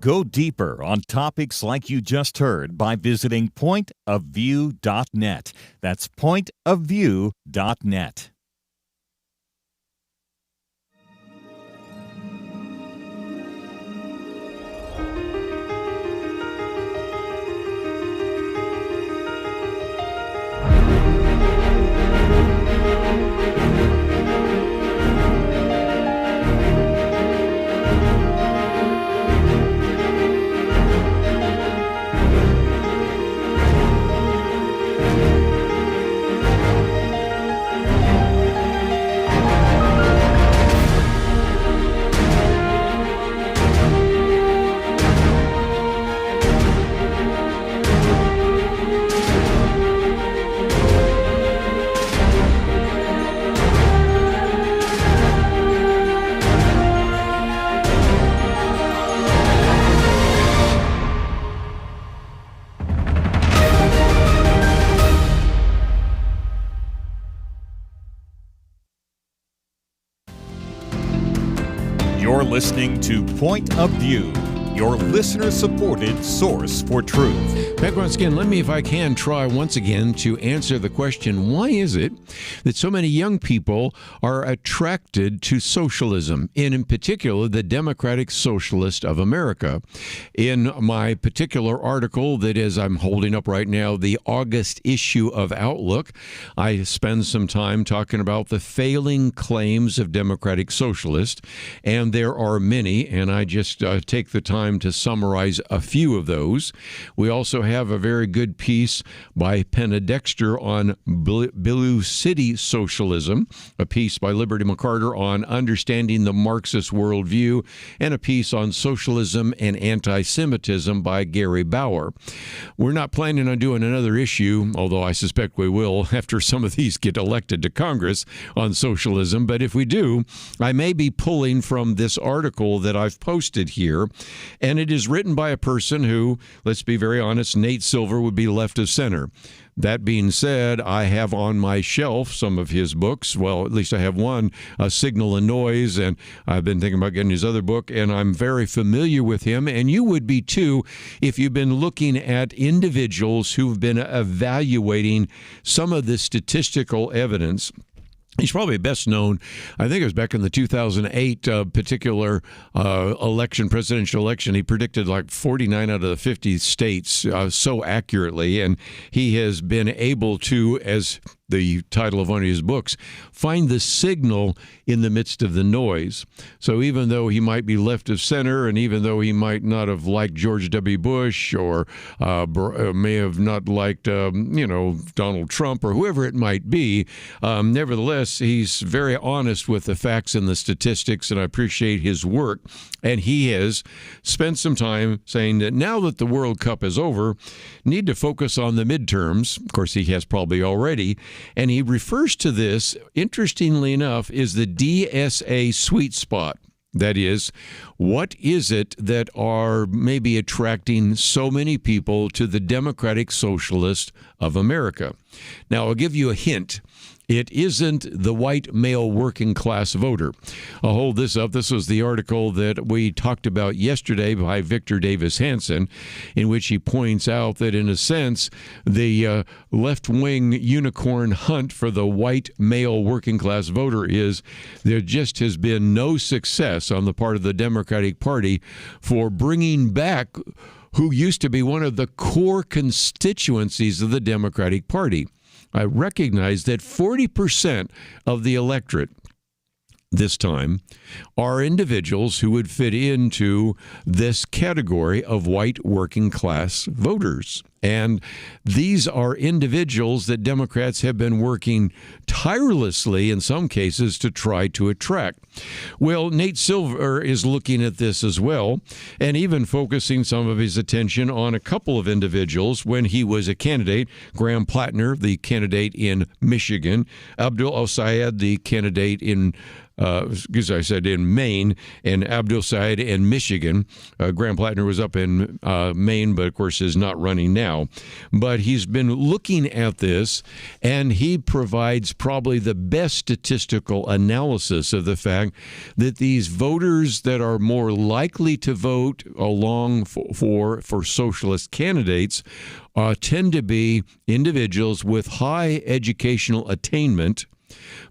Go deeper on topics like you just heard by visiting pointofview.net. That's pointofview.net. You're listening to Point of View, your listener-supported source for truth. Back once again, let me, if I can, try once again to answer the question, why is it that so many young people are attracted to socialism, and in particular, the Democratic Socialist of America? In my particular article that is, I'm holding up right now, the August issue of Outlook, I spend some time talking about the failing claims of Democratic Socialists, and there are many, and I just take the time to summarize a few of those. We also have a very good piece by Penna Dexter on Blue City Socialism, a piece by Liberty McCarter on Understanding the Marxist Worldview, and a piece on Socialism and Anti-Semitism by Gary Bauer. We're not planning on doing another issue, although I suspect we will after some of these get elected to Congress, on socialism, but if we do, I may be pulling from this article that I've posted here, and it is written by a person who, let's be very honest, Nate Silver would be left of center. That being said, I have on my shelf some of his books. Well, at least I have one, Signal and Noise, and I've been thinking about getting his other book, and I'm very familiar with him, and you would be too if you've been looking at individuals who've been evaluating some of the statistical evidence. He's probably best known, I think it was back in the 2008 particular presidential election. He predicted like 49 out of the 50 states so accurately, and he has been able to, as the title of one of his books, find the signal in the midst of the noise. So even though he might be left of center, and even though he might not have liked George W. Bush, or may have not liked, Donald Trump, or whoever it might be, nevertheless, he's very honest with the facts and the statistics, and I appreciate his work. And he has spent some time saying that now that the World Cup is over, need to focus on the midterms. Of course, he has probably already. And he refers to this, interestingly enough, is the DSA sweet spot. That is, what is it that are maybe attracting so many people to the Democratic Socialist of America? Now, I'll give you a hint. It isn't the white male working class voter. I'll hold this up. This was the article that we talked about yesterday by Victor Davis Hanson, in which he points out that, in a sense, the left-wing unicorn hunt for the white male working class voter is there just has been no success on the part of the Democratic Party for bringing back who used to be one of the core constituencies of the Democratic Party. I recognize that 40% of the electorate this time are individuals who would fit into this category of white working class voters. And these are individuals that Democrats have been working tirelessly, in some cases, to try to attract. Well, Nate Silver is looking at this as well, and even focusing some of his attention on a couple of individuals when he was a candidate. Graham Plattner, the candidate in Michigan, Abdul El-Sayed, the candidate in in Maine, and Abdul Sayed in Michigan. Graham Plattner was up in Maine, but of course is not running now. But he's been looking at this, and he provides probably the best statistical analysis of the fact that these voters that are more likely to vote along for socialist candidates tend to be individuals with high educational attainment,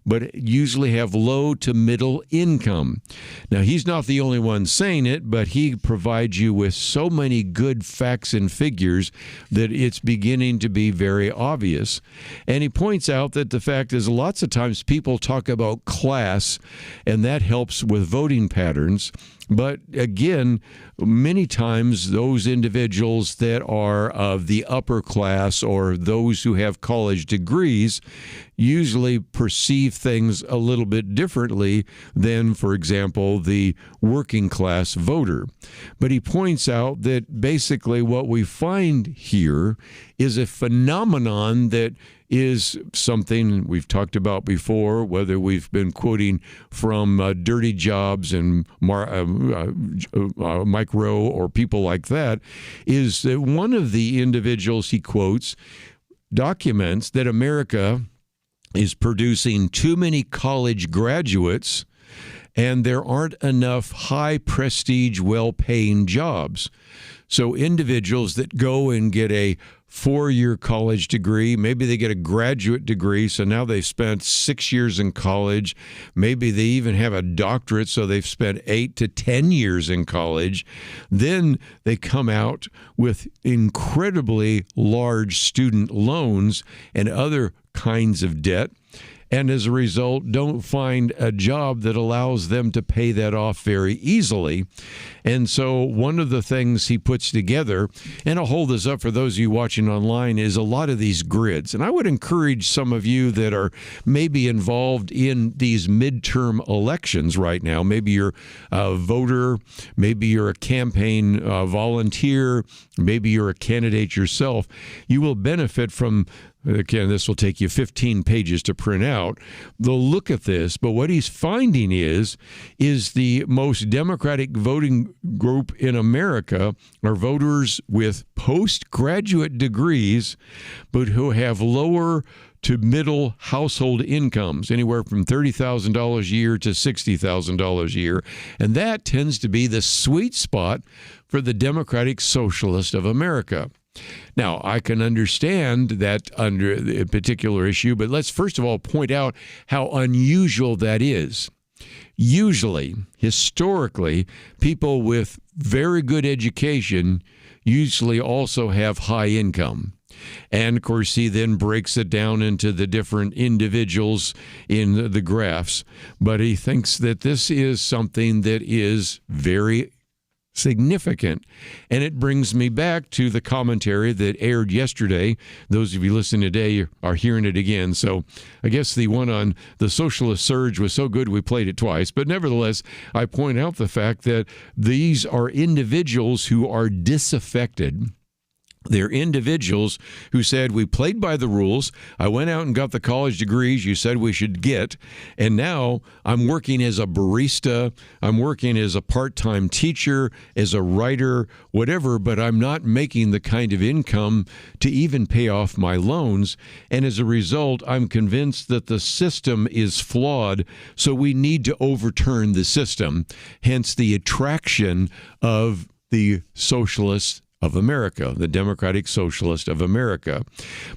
but usually have low to middle income. Now, he's not the only one saying it, but he provides you with so many good facts and figures that it's beginning to be very obvious. And he points out that the fact is lots of times people talk about class, and that helps with voting patterns. But again, many times those individuals that are of the upper class or those who have college degrees usually perceive things a little bit differently than, for example, the working class voter. But he points out that basically what we find here is a phenomenon that is something we've talked about before, whether we've been quoting from Dirty Jobs and Mike Rowe or people like that, is that one of the individuals he quotes documents that America is producing too many college graduates and there aren't enough high prestige, well-paying jobs. So individuals that go and get a 4-year college degree, maybe they get a graduate degree, so now they've spent 6 years in college. Maybe they even have a doctorate, so they've spent 8 to 10 years in college. Then they come out with incredibly large student loans and other kinds of debt, and as a result don't find a job that allows them to pay that off very easily. And so one of the things he puts together, and I'll hold this up for those of you watching online, is a lot of these grids. And I would encourage some of you that are maybe involved in these midterm elections right now. Maybe you're a voter, maybe you're a campaign volunteer, maybe you're a candidate yourself. You will benefit from, again, this will take you 15 pages to print out. They'll look at this, but what he's finding is the most Democratic voting group in America are voters with postgraduate degrees, but who have lower to middle household incomes, anywhere from $30,000 a year to $60,000 a year. And that tends to be the sweet spot for the Democratic Socialist of America. Now, I can understand that under a particular issue, but let's first of all point out how unusual that is. Usually, historically, people with very good education usually also have high income. And, of course, he then breaks it down into the different individuals in the graphs. But he thinks that this is something that is very significant. And it brings me back to the commentary that aired yesterday. Those of you listening today are hearing it again. So I guess the one on the socialist surge was so good we played it twice. But nevertheless, I point out the fact that these are individuals who are disaffected. They're individuals who said, we played by the rules. I went out and got the college degrees you said we should get. And now I'm working as a barista. I'm working as a part-time teacher, as a writer, whatever, but I'm not making the kind of income to even pay off my loans. And as a result, I'm convinced that the system is flawed. So we need to overturn the system. Hence the attraction of the socialists of America, the Democratic Socialist of America.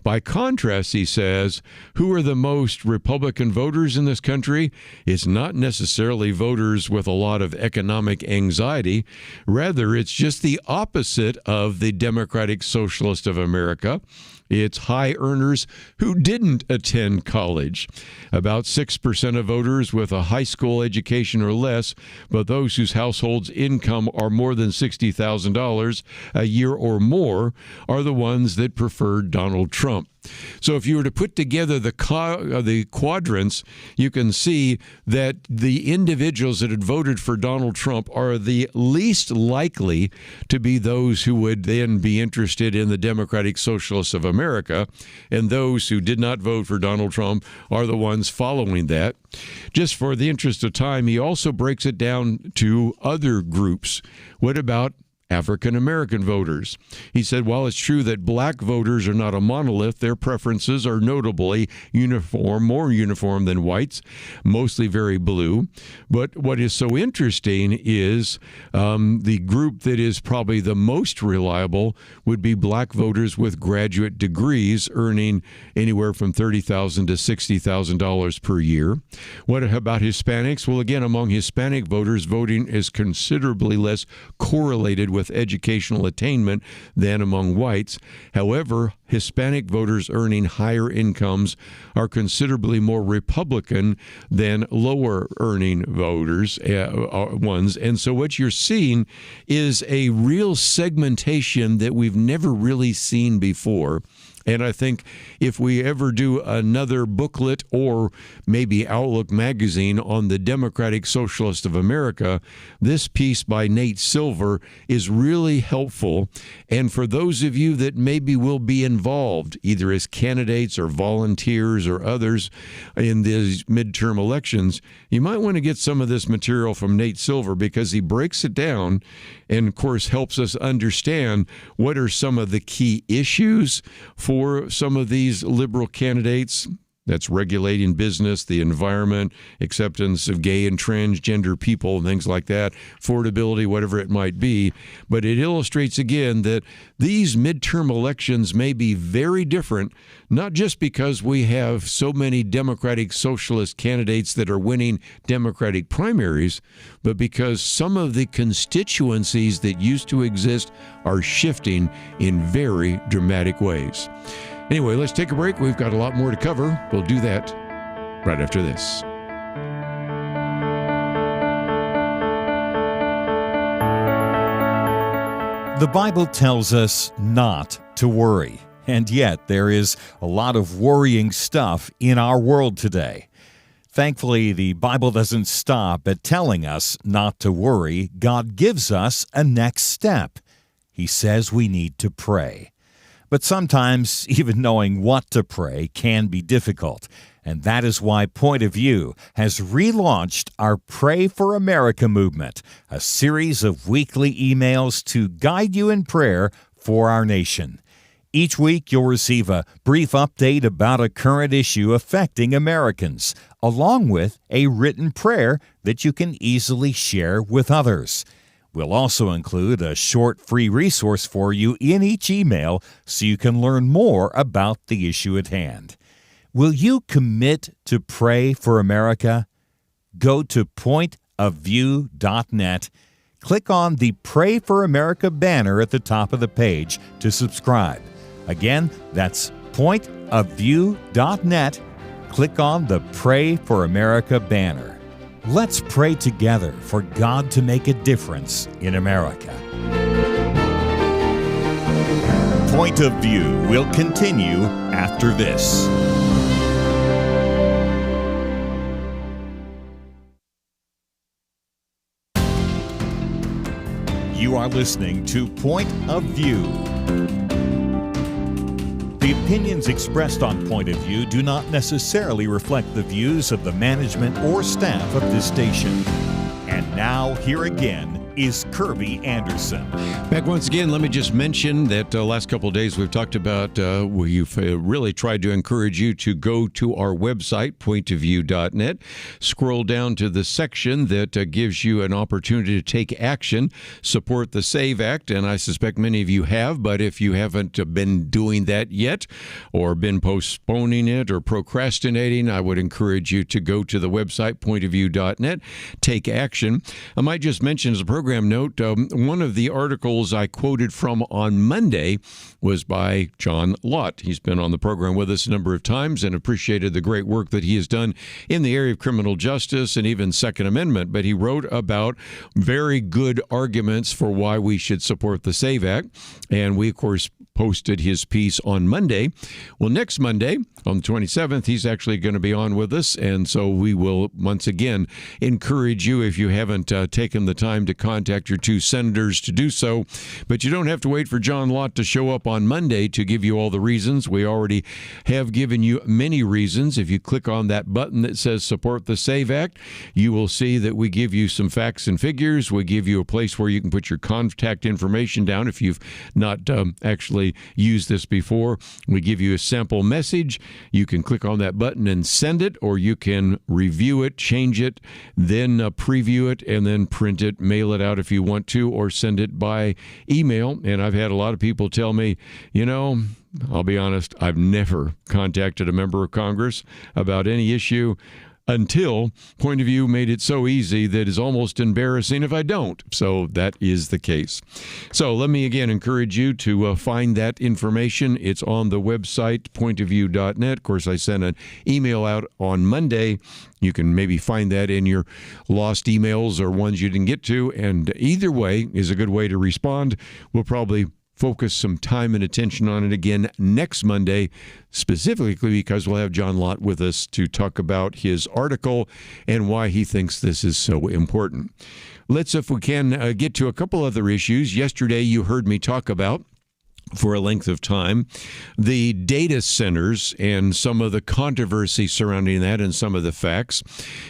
By contrast, he says, who are the most Republican voters in this country? It's not necessarily voters with a lot of economic anxiety. Rather, it's just the opposite of the Democratic Socialist of America. It's high earners who didn't attend college. About 6% of voters with a high school education or less, but those whose households' income are more than $60,000 a year or more are the ones that prefer Donald Trump. So if you were to put together the quadrants, you can see that the individuals that had voted for Donald Trump are the least likely to be those who would then be interested in the Democratic Socialists of America, and those who did not vote for Donald Trump are the ones following that. Just for the interest of time, he also breaks it down to other groups. What about African American voters? He said, while it's true that black voters are not a monolith, their preferences are notably uniform, more uniform than whites, mostly very blue. But what is so interesting is the group that is probably the most reliable would be black voters with graduate degrees earning anywhere from $30,000 to $60,000 per year. What about Hispanics? Well, again, among Hispanic voters, voting is considerably less correlated with educational attainment than among whites. However, Hispanic voters earning higher incomes are considerably more Republican than lower earning voters, ones. And so what you're seeing is a real segmentation that we've never really seen before. And I think if we ever do another booklet or maybe Outlook magazine on the Democratic Socialist of America, this piece by Nate Silver is really helpful. And for those of you that maybe will be involved, either as candidates or volunteers or others in these midterm elections, you might want to get some of this material from Nate Silver, because he breaks it down and, of course, helps us understand what are some of the key issues for some of these liberal candidates, That's regulating business, the environment, acceptance of gay and transgender people, and things like that, affordability, whatever it might be. But it illustrates again that these midterm elections may be very different, not just because we have so many Democratic socialist candidates that are winning Democratic primaries, but because some of the constituencies that used to exist are shifting in very dramatic ways. Anyway, let's take a break. We've got a lot more to cover. We'll do that right after this. The Bible tells us not to worry, and yet there is a lot of worrying stuff in our world today. Thankfully, the Bible doesn't stop at telling us not to worry. God gives us a next step. He says we need to pray. But sometimes even knowing what to pray can be difficult, and that is why Point of View has relaunched our Pray for America movement, a series of weekly emails to guide you in prayer for our nation. Each week you'll receive a brief update about a current issue affecting Americans, along with a written prayer that you can easily share with others. We'll also include a short free resource for you in each email so you can learn more about the issue at hand. Will you commit to pray for America? Go to pointofview.net. Click on the Pray for America banner at the top of the page to subscribe. Again, that's pointofview.net. Click on the Pray for America banner. Let's pray together for God to make a difference in America. Point of View will continue after this. You are listening to Point of View. The opinions expressed on Point of View do not necessarily reflect the views of the management or staff of this station. And now, here again is Kerby Anderson. Back once again, let me just mention that last couple of days we've talked about, we've really tried to encourage you to go to our website, pointofview.net, scroll down to the section that gives you an opportunity to take action, support the SAVE Act, and I suspect many of you have, but if you haven't been doing that yet or been postponing it or procrastinating, I would encourage you to go to the website, pointofview.net, take action. I might just mention as a program note, one of the articles I quoted from on Monday was by John Lott. He's been on the program with us a number of times and appreciated the great work that he has done in the area of criminal justice and even Second Amendment. But he wrote about very good arguments for why we should support the SAVE Act. And we, of course, posted his piece on Monday. Well, next Monday, on the 27th, he's actually going to be on with us. And so we will once again encourage you, if you haven't taken the time to contact your two senators, to do so. But you don't have to wait for John Lott to show up on Monday to give you all the reasons. We already have given you many reasons. If you click on that button that says Support the SAVE Act, you will see that we give you some facts and figures. We give you a place where you can put your contact information down if you've not actually used this before. We give you a sample message. You can click on that button and send it, or you can review it, change it, then preview it, and then print it, mail it out if you want to, or send it by email. And I've had a lot of people tell me, I'll be honest, I've never contacted a member of Congress about any issue until Point of View made it so easy that it's almost embarrassing if I don't. So that is the case. So let me again encourage you to find that information. It's on the website, pointofview.net. Of course, I sent an email out on Monday. You can maybe find that in your lost emails or ones you didn't get to. And either way is a good way to respond. We'll probably focus some time and attention on it again next Monday, specifically because we'll have John Lott with us to talk about his article and why he thinks this is so important. Let's, if we can, get to a couple other issues. Yesterday, you heard me talk about, for a length of time, the data centers and some of the controversy surrounding that and some of the facts.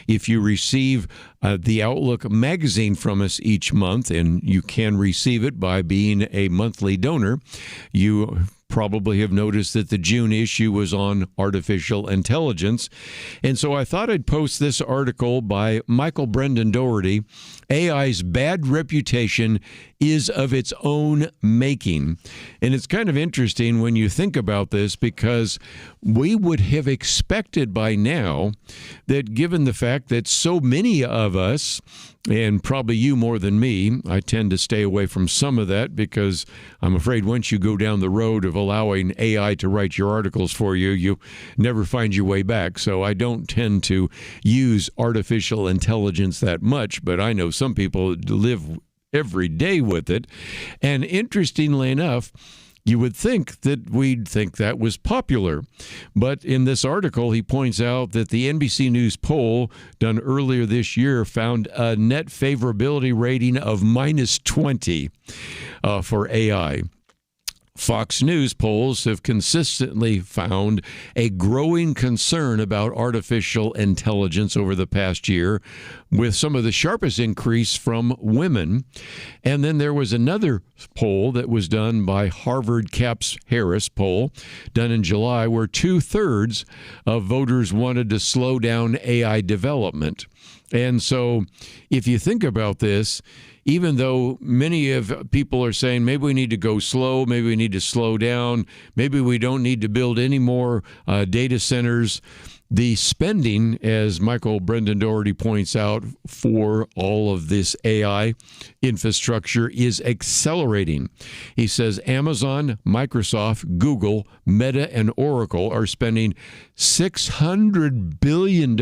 If you receive the Outlook magazine from us each month, and you can receive it by being a monthly donor, you probably have noticed that the June issue was on artificial intelligence. And so I thought I'd post this article by Michael Brendan Doherty, AI's Bad Reputation is of its own making. And it's kind of interesting when you think about this, because we would have expected by now that, given the fact that so many of us, and probably you more than me, I tend to stay away from some of that because I'm afraid once you go down the road of allowing AI to write your articles for you, you never find your way back. So I don't tend to use artificial intelligence that much, but I know some people live every day with it. And interestingly enough, you would think that we'd think that was popular. But in this article, he points out that the NBC News poll done earlier this year found a net favorability rating of -20 for AI. Fox News polls have consistently found a growing concern about artificial intelligence over the past year, with some of the sharpest increase from women. And then there was another poll that was done by Harvard Capps Harris poll, done in July, where 2/3 of voters wanted to slow down AI development. And so if you think about this, even though many of people are saying maybe we need to go slow, maybe we need to slow down, maybe we don't need to build any more data centers, the spending, as Michael Brendan Doherty points out, for all of this AI infrastructure is accelerating. He says Amazon, Microsoft, Google, Meta, and Oracle are spending $600 billion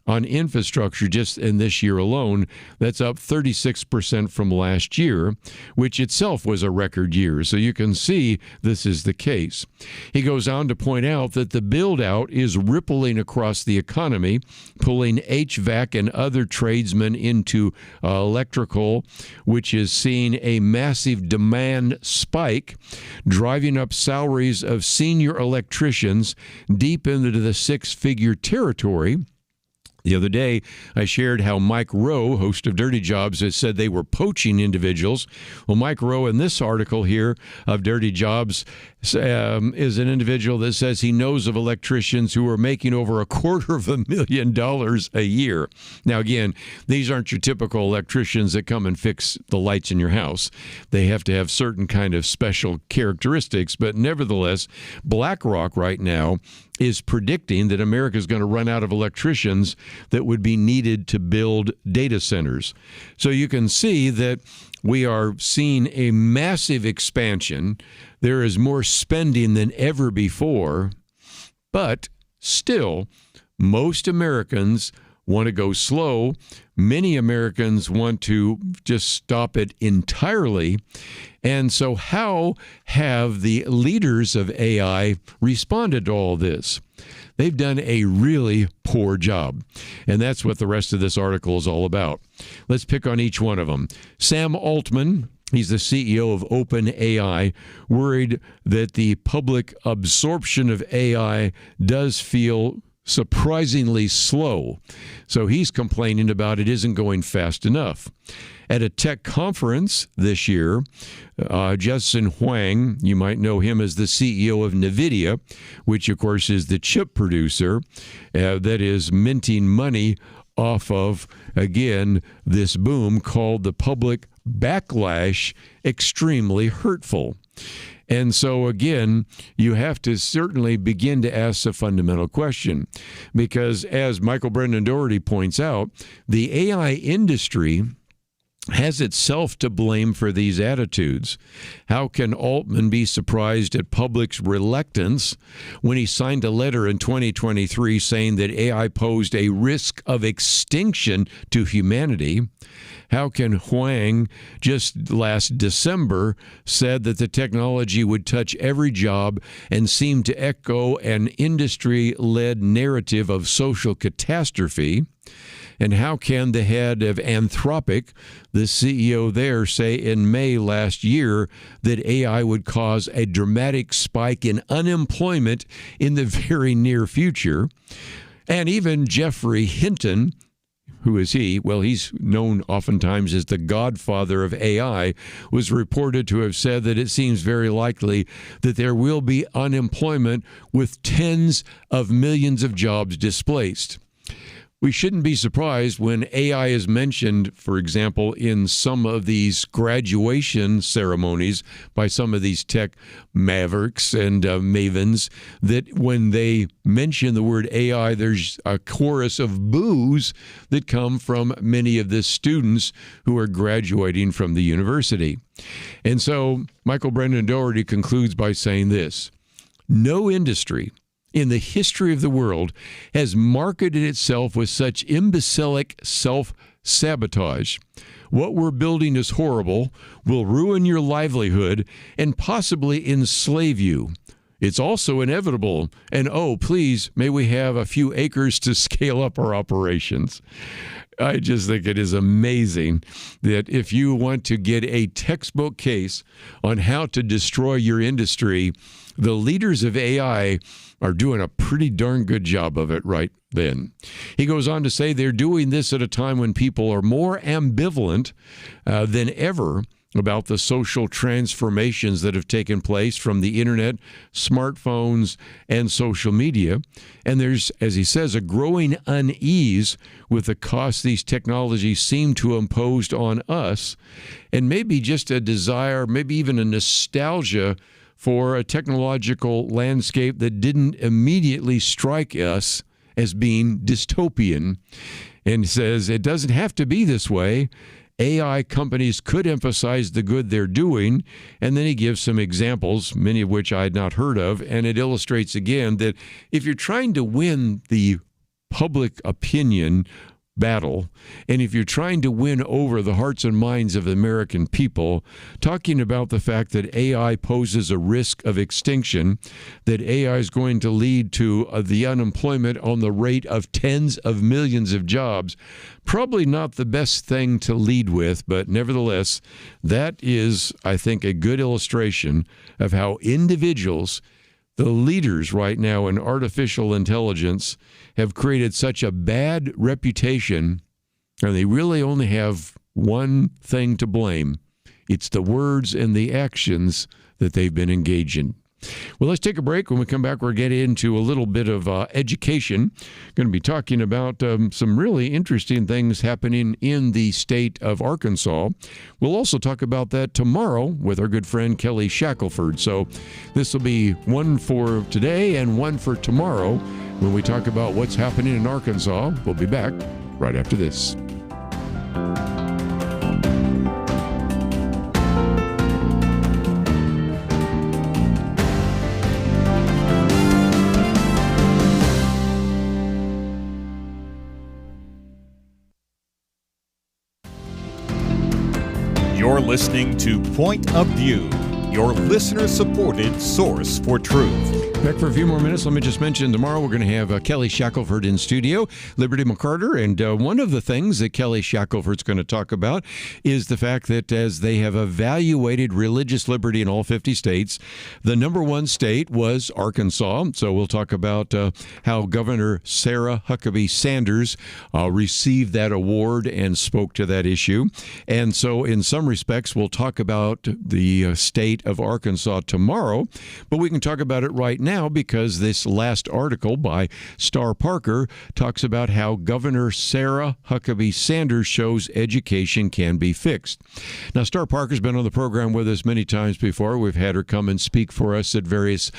on infrastructure just in this year alone. That's up 36% from last year, which itself was a record year. So you can see this is the case. He goes on to point out that the build-out is rippling across the economy, pulling HVAC and other tradesmen into electrical, which is seeing a massive demand spike, driving up salaries of senior electricians deep into the six-figure territory. The other day, I shared how Mike Rowe, host of Dirty Jobs, has said they were poaching individuals. Well, Mike Rowe, in this article here of Dirty Jobs, is an individual that says he knows of electricians who are making over $250,000 a year. Now, again, these aren't your typical electricians that come and fix the lights in your house. They have to have certain kind of special characteristics. But nevertheless, BlackRock right now is predicting that America is going to run out of electricians that would be needed to build data centers. So you can see that we are seeing a massive expansion. There is more spending than ever before, but still, most Americans want to go slow. Many Americans want to just stop it entirely. And so how have the leaders of AI responded to all this? They've done a really poor job. And that's what the rest of this article is all about. Let's pick on each one of them. Sam Altman, he's the CEO of OpenAI, worried that the public absorption of AI does feel surprisingly slow. So he's complaining about it isn't going fast enough. At a tech conference this year, Jensen Huang, you might know him as the CEO of NVIDIA, which of course is the chip producer that is minting money off of, again, this boom, called the public backlash extremely hurtful. And so, again, you have to certainly begin to ask a fundamental question, because as Michael Brendan Doherty points out, the AI industry has itself to blame for these attitudes. How can Altman be surprised at public's reluctance when he signed a letter in 2023 saying that AI posed a risk of extinction to humanity? How can Huang just last December said that the technology would touch every job and seemed to echo an industry-led narrative of social catastrophe? And how can the head of Anthropic, the CEO there, say in May last year that AI would cause a dramatic spike in unemployment in the very near future? And even Jeffrey Hinton, who is he? Well, he's known oftentimes as the godfather of AI, was reported to have said that it seems very likely that there will be unemployment with tens of millions of jobs displaced. We shouldn't be surprised when AI is mentioned, for example, in some of these graduation ceremonies by some of these tech mavericks and mavens, that when they mention the word AI, there's a chorus of boos that come from many of the students who are graduating from the university. And so Michael Brendan Dougherty concludes by saying this: no industry in the history of the world has marketed itself with such imbecilic self-sabotage. What we're building is horrible, will ruin your livelihood, and possibly enslave you. It's also inevitable, and oh, please, may we have a few acres to scale up our operations. I just think it is amazing that if you want to get a textbook case on how to destroy your industry, the leaders of AI are doing a pretty darn good job of it right then. He goes on to say they're doing this at a time when people are more ambivalent than ever about the social transformations that have taken place from the internet, smartphones, and social media. And there's, as he says, a growing unease with the costs these technologies seem to impose on us, and maybe just a desire, maybe even a nostalgia for a technological landscape that didn't immediately strike us as being dystopian. And says it doesn't have to be this way. AI companies could emphasize the good they're doing, and then he gives some examples, many of which I had not heard of, and it illustrates again that if you're trying to win the public opinion battle, and if you're trying to win over the hearts and minds of the American people, talking about the fact that AI poses a risk of extinction, that AI is going to lead to the unemployment on the rate of tens of millions of jobs, probably not the best thing to lead with, but nevertheless, that is, I think, a good illustration of how individuals, the leaders right now in artificial intelligence, have created such a bad reputation, and they really only have one thing to blame. It's the words and the actions that they've been engaged in. Well, let's take a break. When we come back, we'll get into a little bit of education. Going to be talking about some really interesting things happening in the state of Arkansas. We'll also talk about that tomorrow with our good friend Kelly Shackelford. So this will be one for today and one for tomorrow when we talk about what's happening in Arkansas. We'll be back right after this. You're listening to Point of View, your listener-supported source for truth. Back for a few more minutes. Let me just mention tomorrow we're going to have Kelly Shackelford in studio, Liberty McCarter, and one of the things that Kelly Shackelford's going to talk about is the fact that as they have evaluated religious liberty in all 50 states, the number one state was Arkansas. So we'll talk about how Governor Sarah Huckabee Sanders received that award and spoke to that issue. And so in some respects, we'll talk about the state of Arkansas tomorrow, but we can talk about it right now because this last article by Star Parker talks about how Governor Sarah Huckabee Sanders shows education can be fixed. Now, Star Parker's been on the program with us many times before. We've had her come and speak for us at various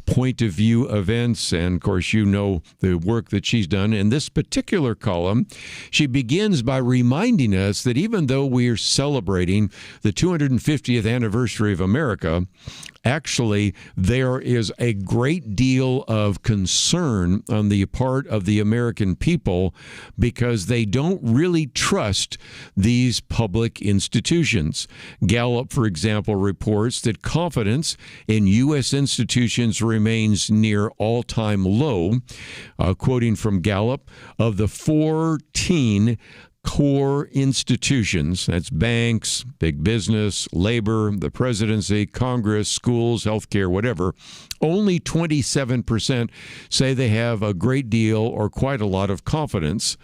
point of view events, and of course, you know the work that she's done. In this particular column, she begins by reminding us that even though we are celebrating the 250th anniversary of America, actually, there is a great deal of concern on the part of the American people because they don't really trust these public institutions. Gallup, for example, reports that confidence in U.S. institutions remains near all-time low. Quoting from Gallup, of the 14 core institutions, that's banks, big business, labor, the presidency, Congress, schools, healthcare, whatever, only 27% say they have a great deal or quite a lot of confidence.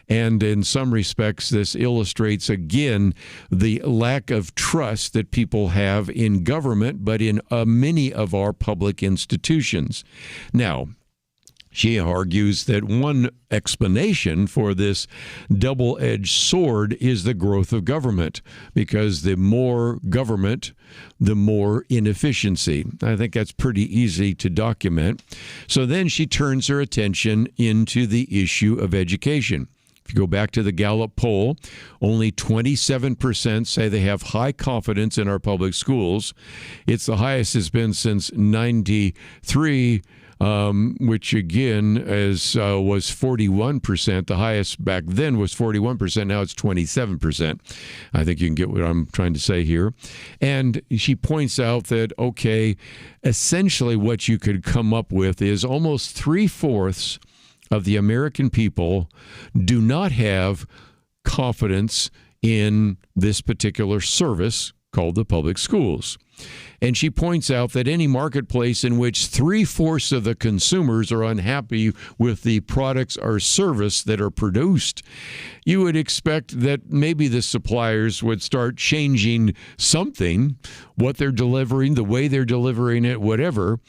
And in some respects, this illustrates again the lack of trust that people have in government, but in many of our public institutions. Now, she argues that one explanation for this double-edged sword is the growth of government, because the more government, the more inefficiency. I think that's pretty easy to document. So then she turns her attention into the issue of education. If you go back to the Gallup poll, only 27% say they have high confidence in our public schools. It's the highest it's been since 93. Which again was 41%. The highest back then was 41%. Now it's 27%. I think you can get what I'm trying to say here. And she points out that, okay, essentially what you could come up with is almost 3/4 of the American people do not have confidence in this particular service called the public schools. And she points out that any marketplace in which 3/4 of the consumers are unhappy with the products or service that are produced, you would expect that maybe the suppliers would start changing something, what they're delivering, the way they're delivering it, whatever.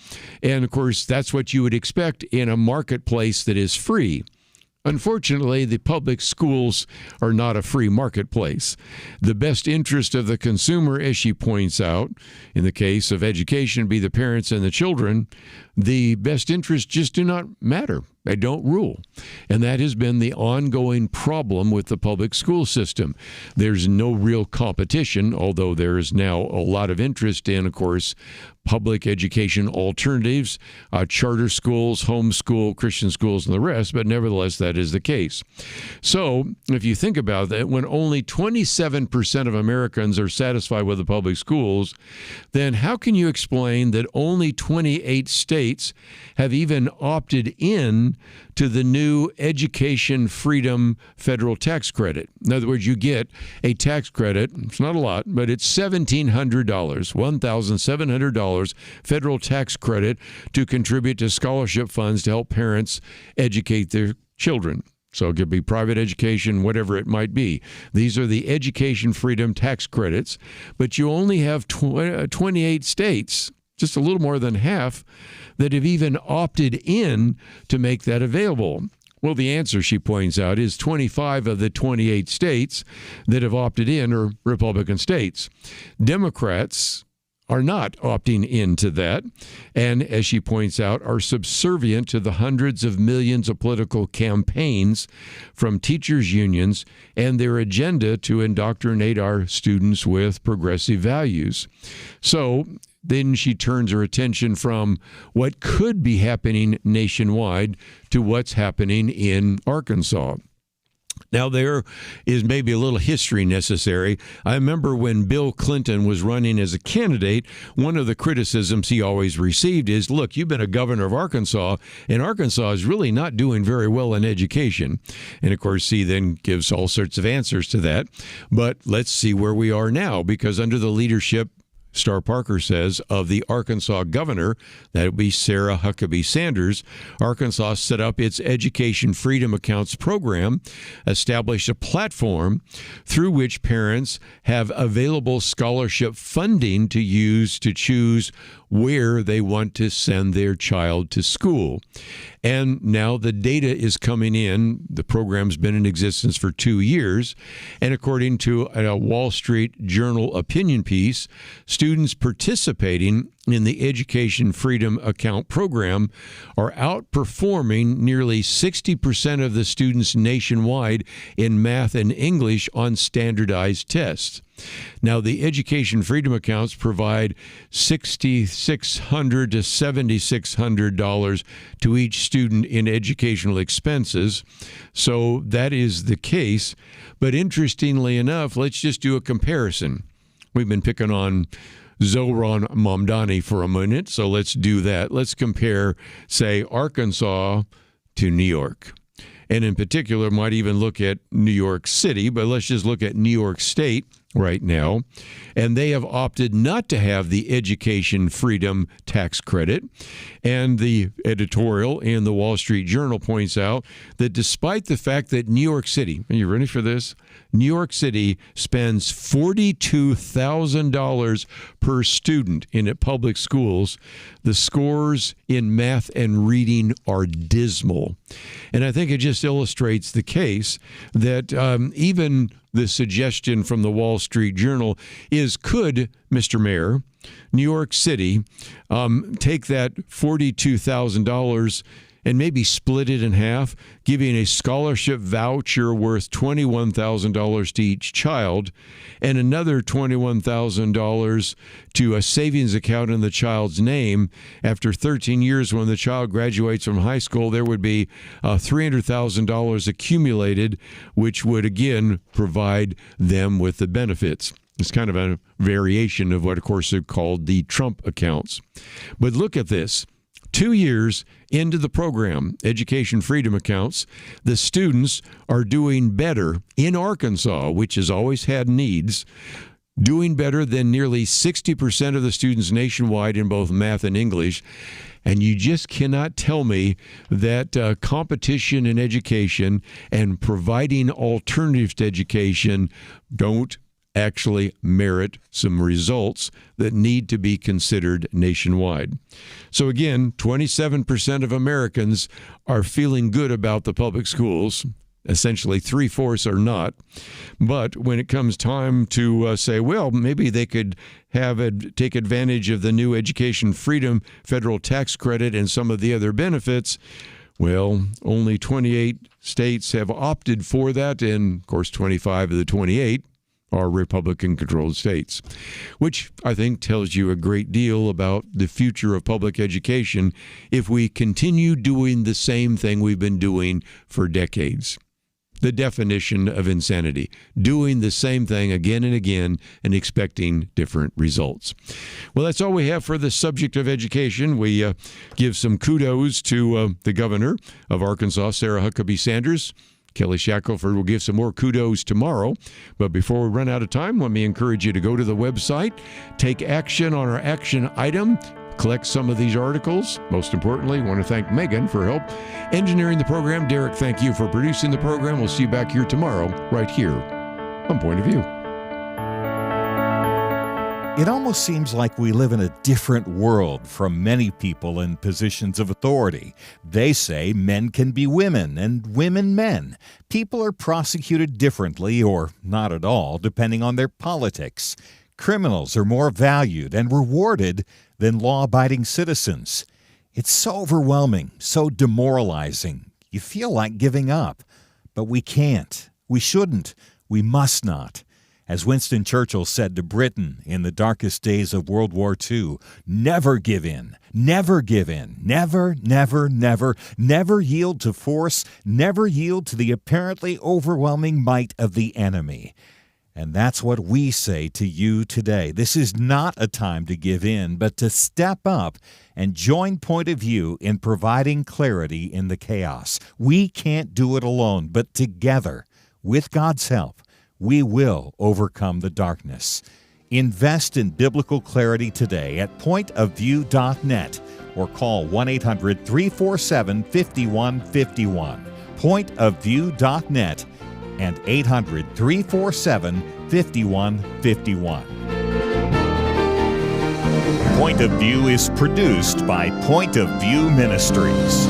And of course, that's what you would expect in a marketplace that is free. Unfortunately, the public schools are not a free marketplace. The best interest of the consumer, as she points out, in the case of education, be the parents and the children, the best interests just do not matter. They don't rule. And that has been the ongoing problem with the public school system. There's no real competition, although there is now a lot of interest in, of course, public education alternatives, charter schools, homeschool, Christian schools, and the rest, but nevertheless, that is the case. So if you think about that, when only 27% of Americans are satisfied with the public schools, then how can you explain that only 28 states have even opted in to the new Education Freedom Federal Tax Credit? In other words, you get a tax credit. It's not a lot, but it's $1,700, $1,700 federal tax credit to contribute to scholarship funds to help parents educate their children. So it could be private education, whatever it might be. These are the Education Freedom Tax Credits, but you only have 28 states, just a little more than half, that have even opted in to make that available. Well, the answer, she points out, is 25 of the 28 states that have opted in are Republican states. Democrats are not opting into that, and as she points out, are subservient to the hundreds of millions of political campaigns from teachers' unions and their agenda to indoctrinate our students with progressive values. So then she turns her attention from what could be happening nationwide to what's happening in Arkansas. Now, there is maybe a little history necessary. I remember when Bill Clinton was running as a candidate, one of the criticisms he always received is, look, you've been a governor of Arkansas, and Arkansas is really not doing very well in education. And, of course, he then gives all sorts of answers to that. But let's see where we are now, because under the leadership, Star Parker says, of the Arkansas governor, that would be Sarah Huckabee Sanders, Arkansas set up its Education Freedom Accounts program, established a platform through which parents have available scholarship funding to use to choose where they want to send their child to school. And now the data is coming in. The program's been in existence for 2 years. And according to a Wall Street Journal opinion piece, students participating in the Education Freedom Account program are outperforming nearly 60% of the students nationwide in math and English on standardized tests. Now, the Education Freedom Accounts provide $6,600 to $7,600 to each student in educational expenses. So that is the case. But interestingly enough, let's just do a comparison. We've been picking on Zohran Mamdani for a minute, so let's do that. Let's compare, say, Arkansas to New York. and in particular might even look at New York City, but let's just look at New York State right now. And they have opted not to have the education freedom tax credit. And the editorial in the Wall Street Journal points out that despite the fact that New York City, are you ready for this? New York City spends $42,000 per student in public schools. The scores in math and reading are dismal. And I think it just illustrates the case that even the suggestion from the Wall Street Journal is, could, Mr. Mayor, New York City take that $42,000 and maybe split it in half, giving a scholarship voucher worth $21,000 to each child and another $21,000 to a savings account in the child's name. After 13 years, when the child graduates from high school, there would be $300,000 accumulated, which would again provide them with the benefits. It's kind of a variation of what, of course, are called the Trump accounts. But look at this. 2 years into the program, Education Freedom Accounts, the students are doing better in Arkansas, which has always had needs, doing better than nearly 60% of the students nationwide in both math and English. And you just cannot tell me that competition in education and providing alternatives to education don't actually merit some results that need to be considered nationwide. So again, 27% of Americans are feeling good about the public schools. Essentially, 3/4 are not. But when it comes time to say, well, maybe they could take advantage of the new Education Freedom federal tax credit and some of the other benefits, well, only 28 states have opted for that, and of course 25 of the 28 are Republican-controlled states, which I think tells you a great deal about the future of public education if we continue doing the same thing we've been doing for decades. The definition of insanity, doing the same thing again and again and expecting different results. Well, that's all we have for the subject of education. We give some kudos to the governor of Arkansas, Sarah Huckabee Sanders. Kelly Shackelford will give some more kudos tomorrow. But before we run out of time, let me encourage you to go to the website, take action on our action item, collect some of these articles. Most importantly, I want to thank Megan for help engineering the program. Derek, thank you for producing the program. We'll see you back here tomorrow, right here on Point of View. It almost seems like we live in a different world from many people in positions of authority. They say men can be women and women men. People are prosecuted differently or not at all, depending on their politics. Criminals are more valued and rewarded than law-abiding citizens. It's so overwhelming, so demoralizing. You feel like giving up. But we can't. We shouldn't. We must not. As Winston Churchill said to Britain in the darkest days of World War II, never give in, never give in, never, never, never, never yield to force, never yield to the apparently overwhelming might of the enemy. And that's what we say to you today. This is not a time to give in, but to step up and join Point of View in providing clarity in the chaos. We can't do it alone, but together, with God's help, we will overcome the darkness. Invest in biblical clarity today at pointofview.net or call 1-800-347-5151. Pointofview.net and 800-347-5151. Point of View is produced by Point of View Ministries.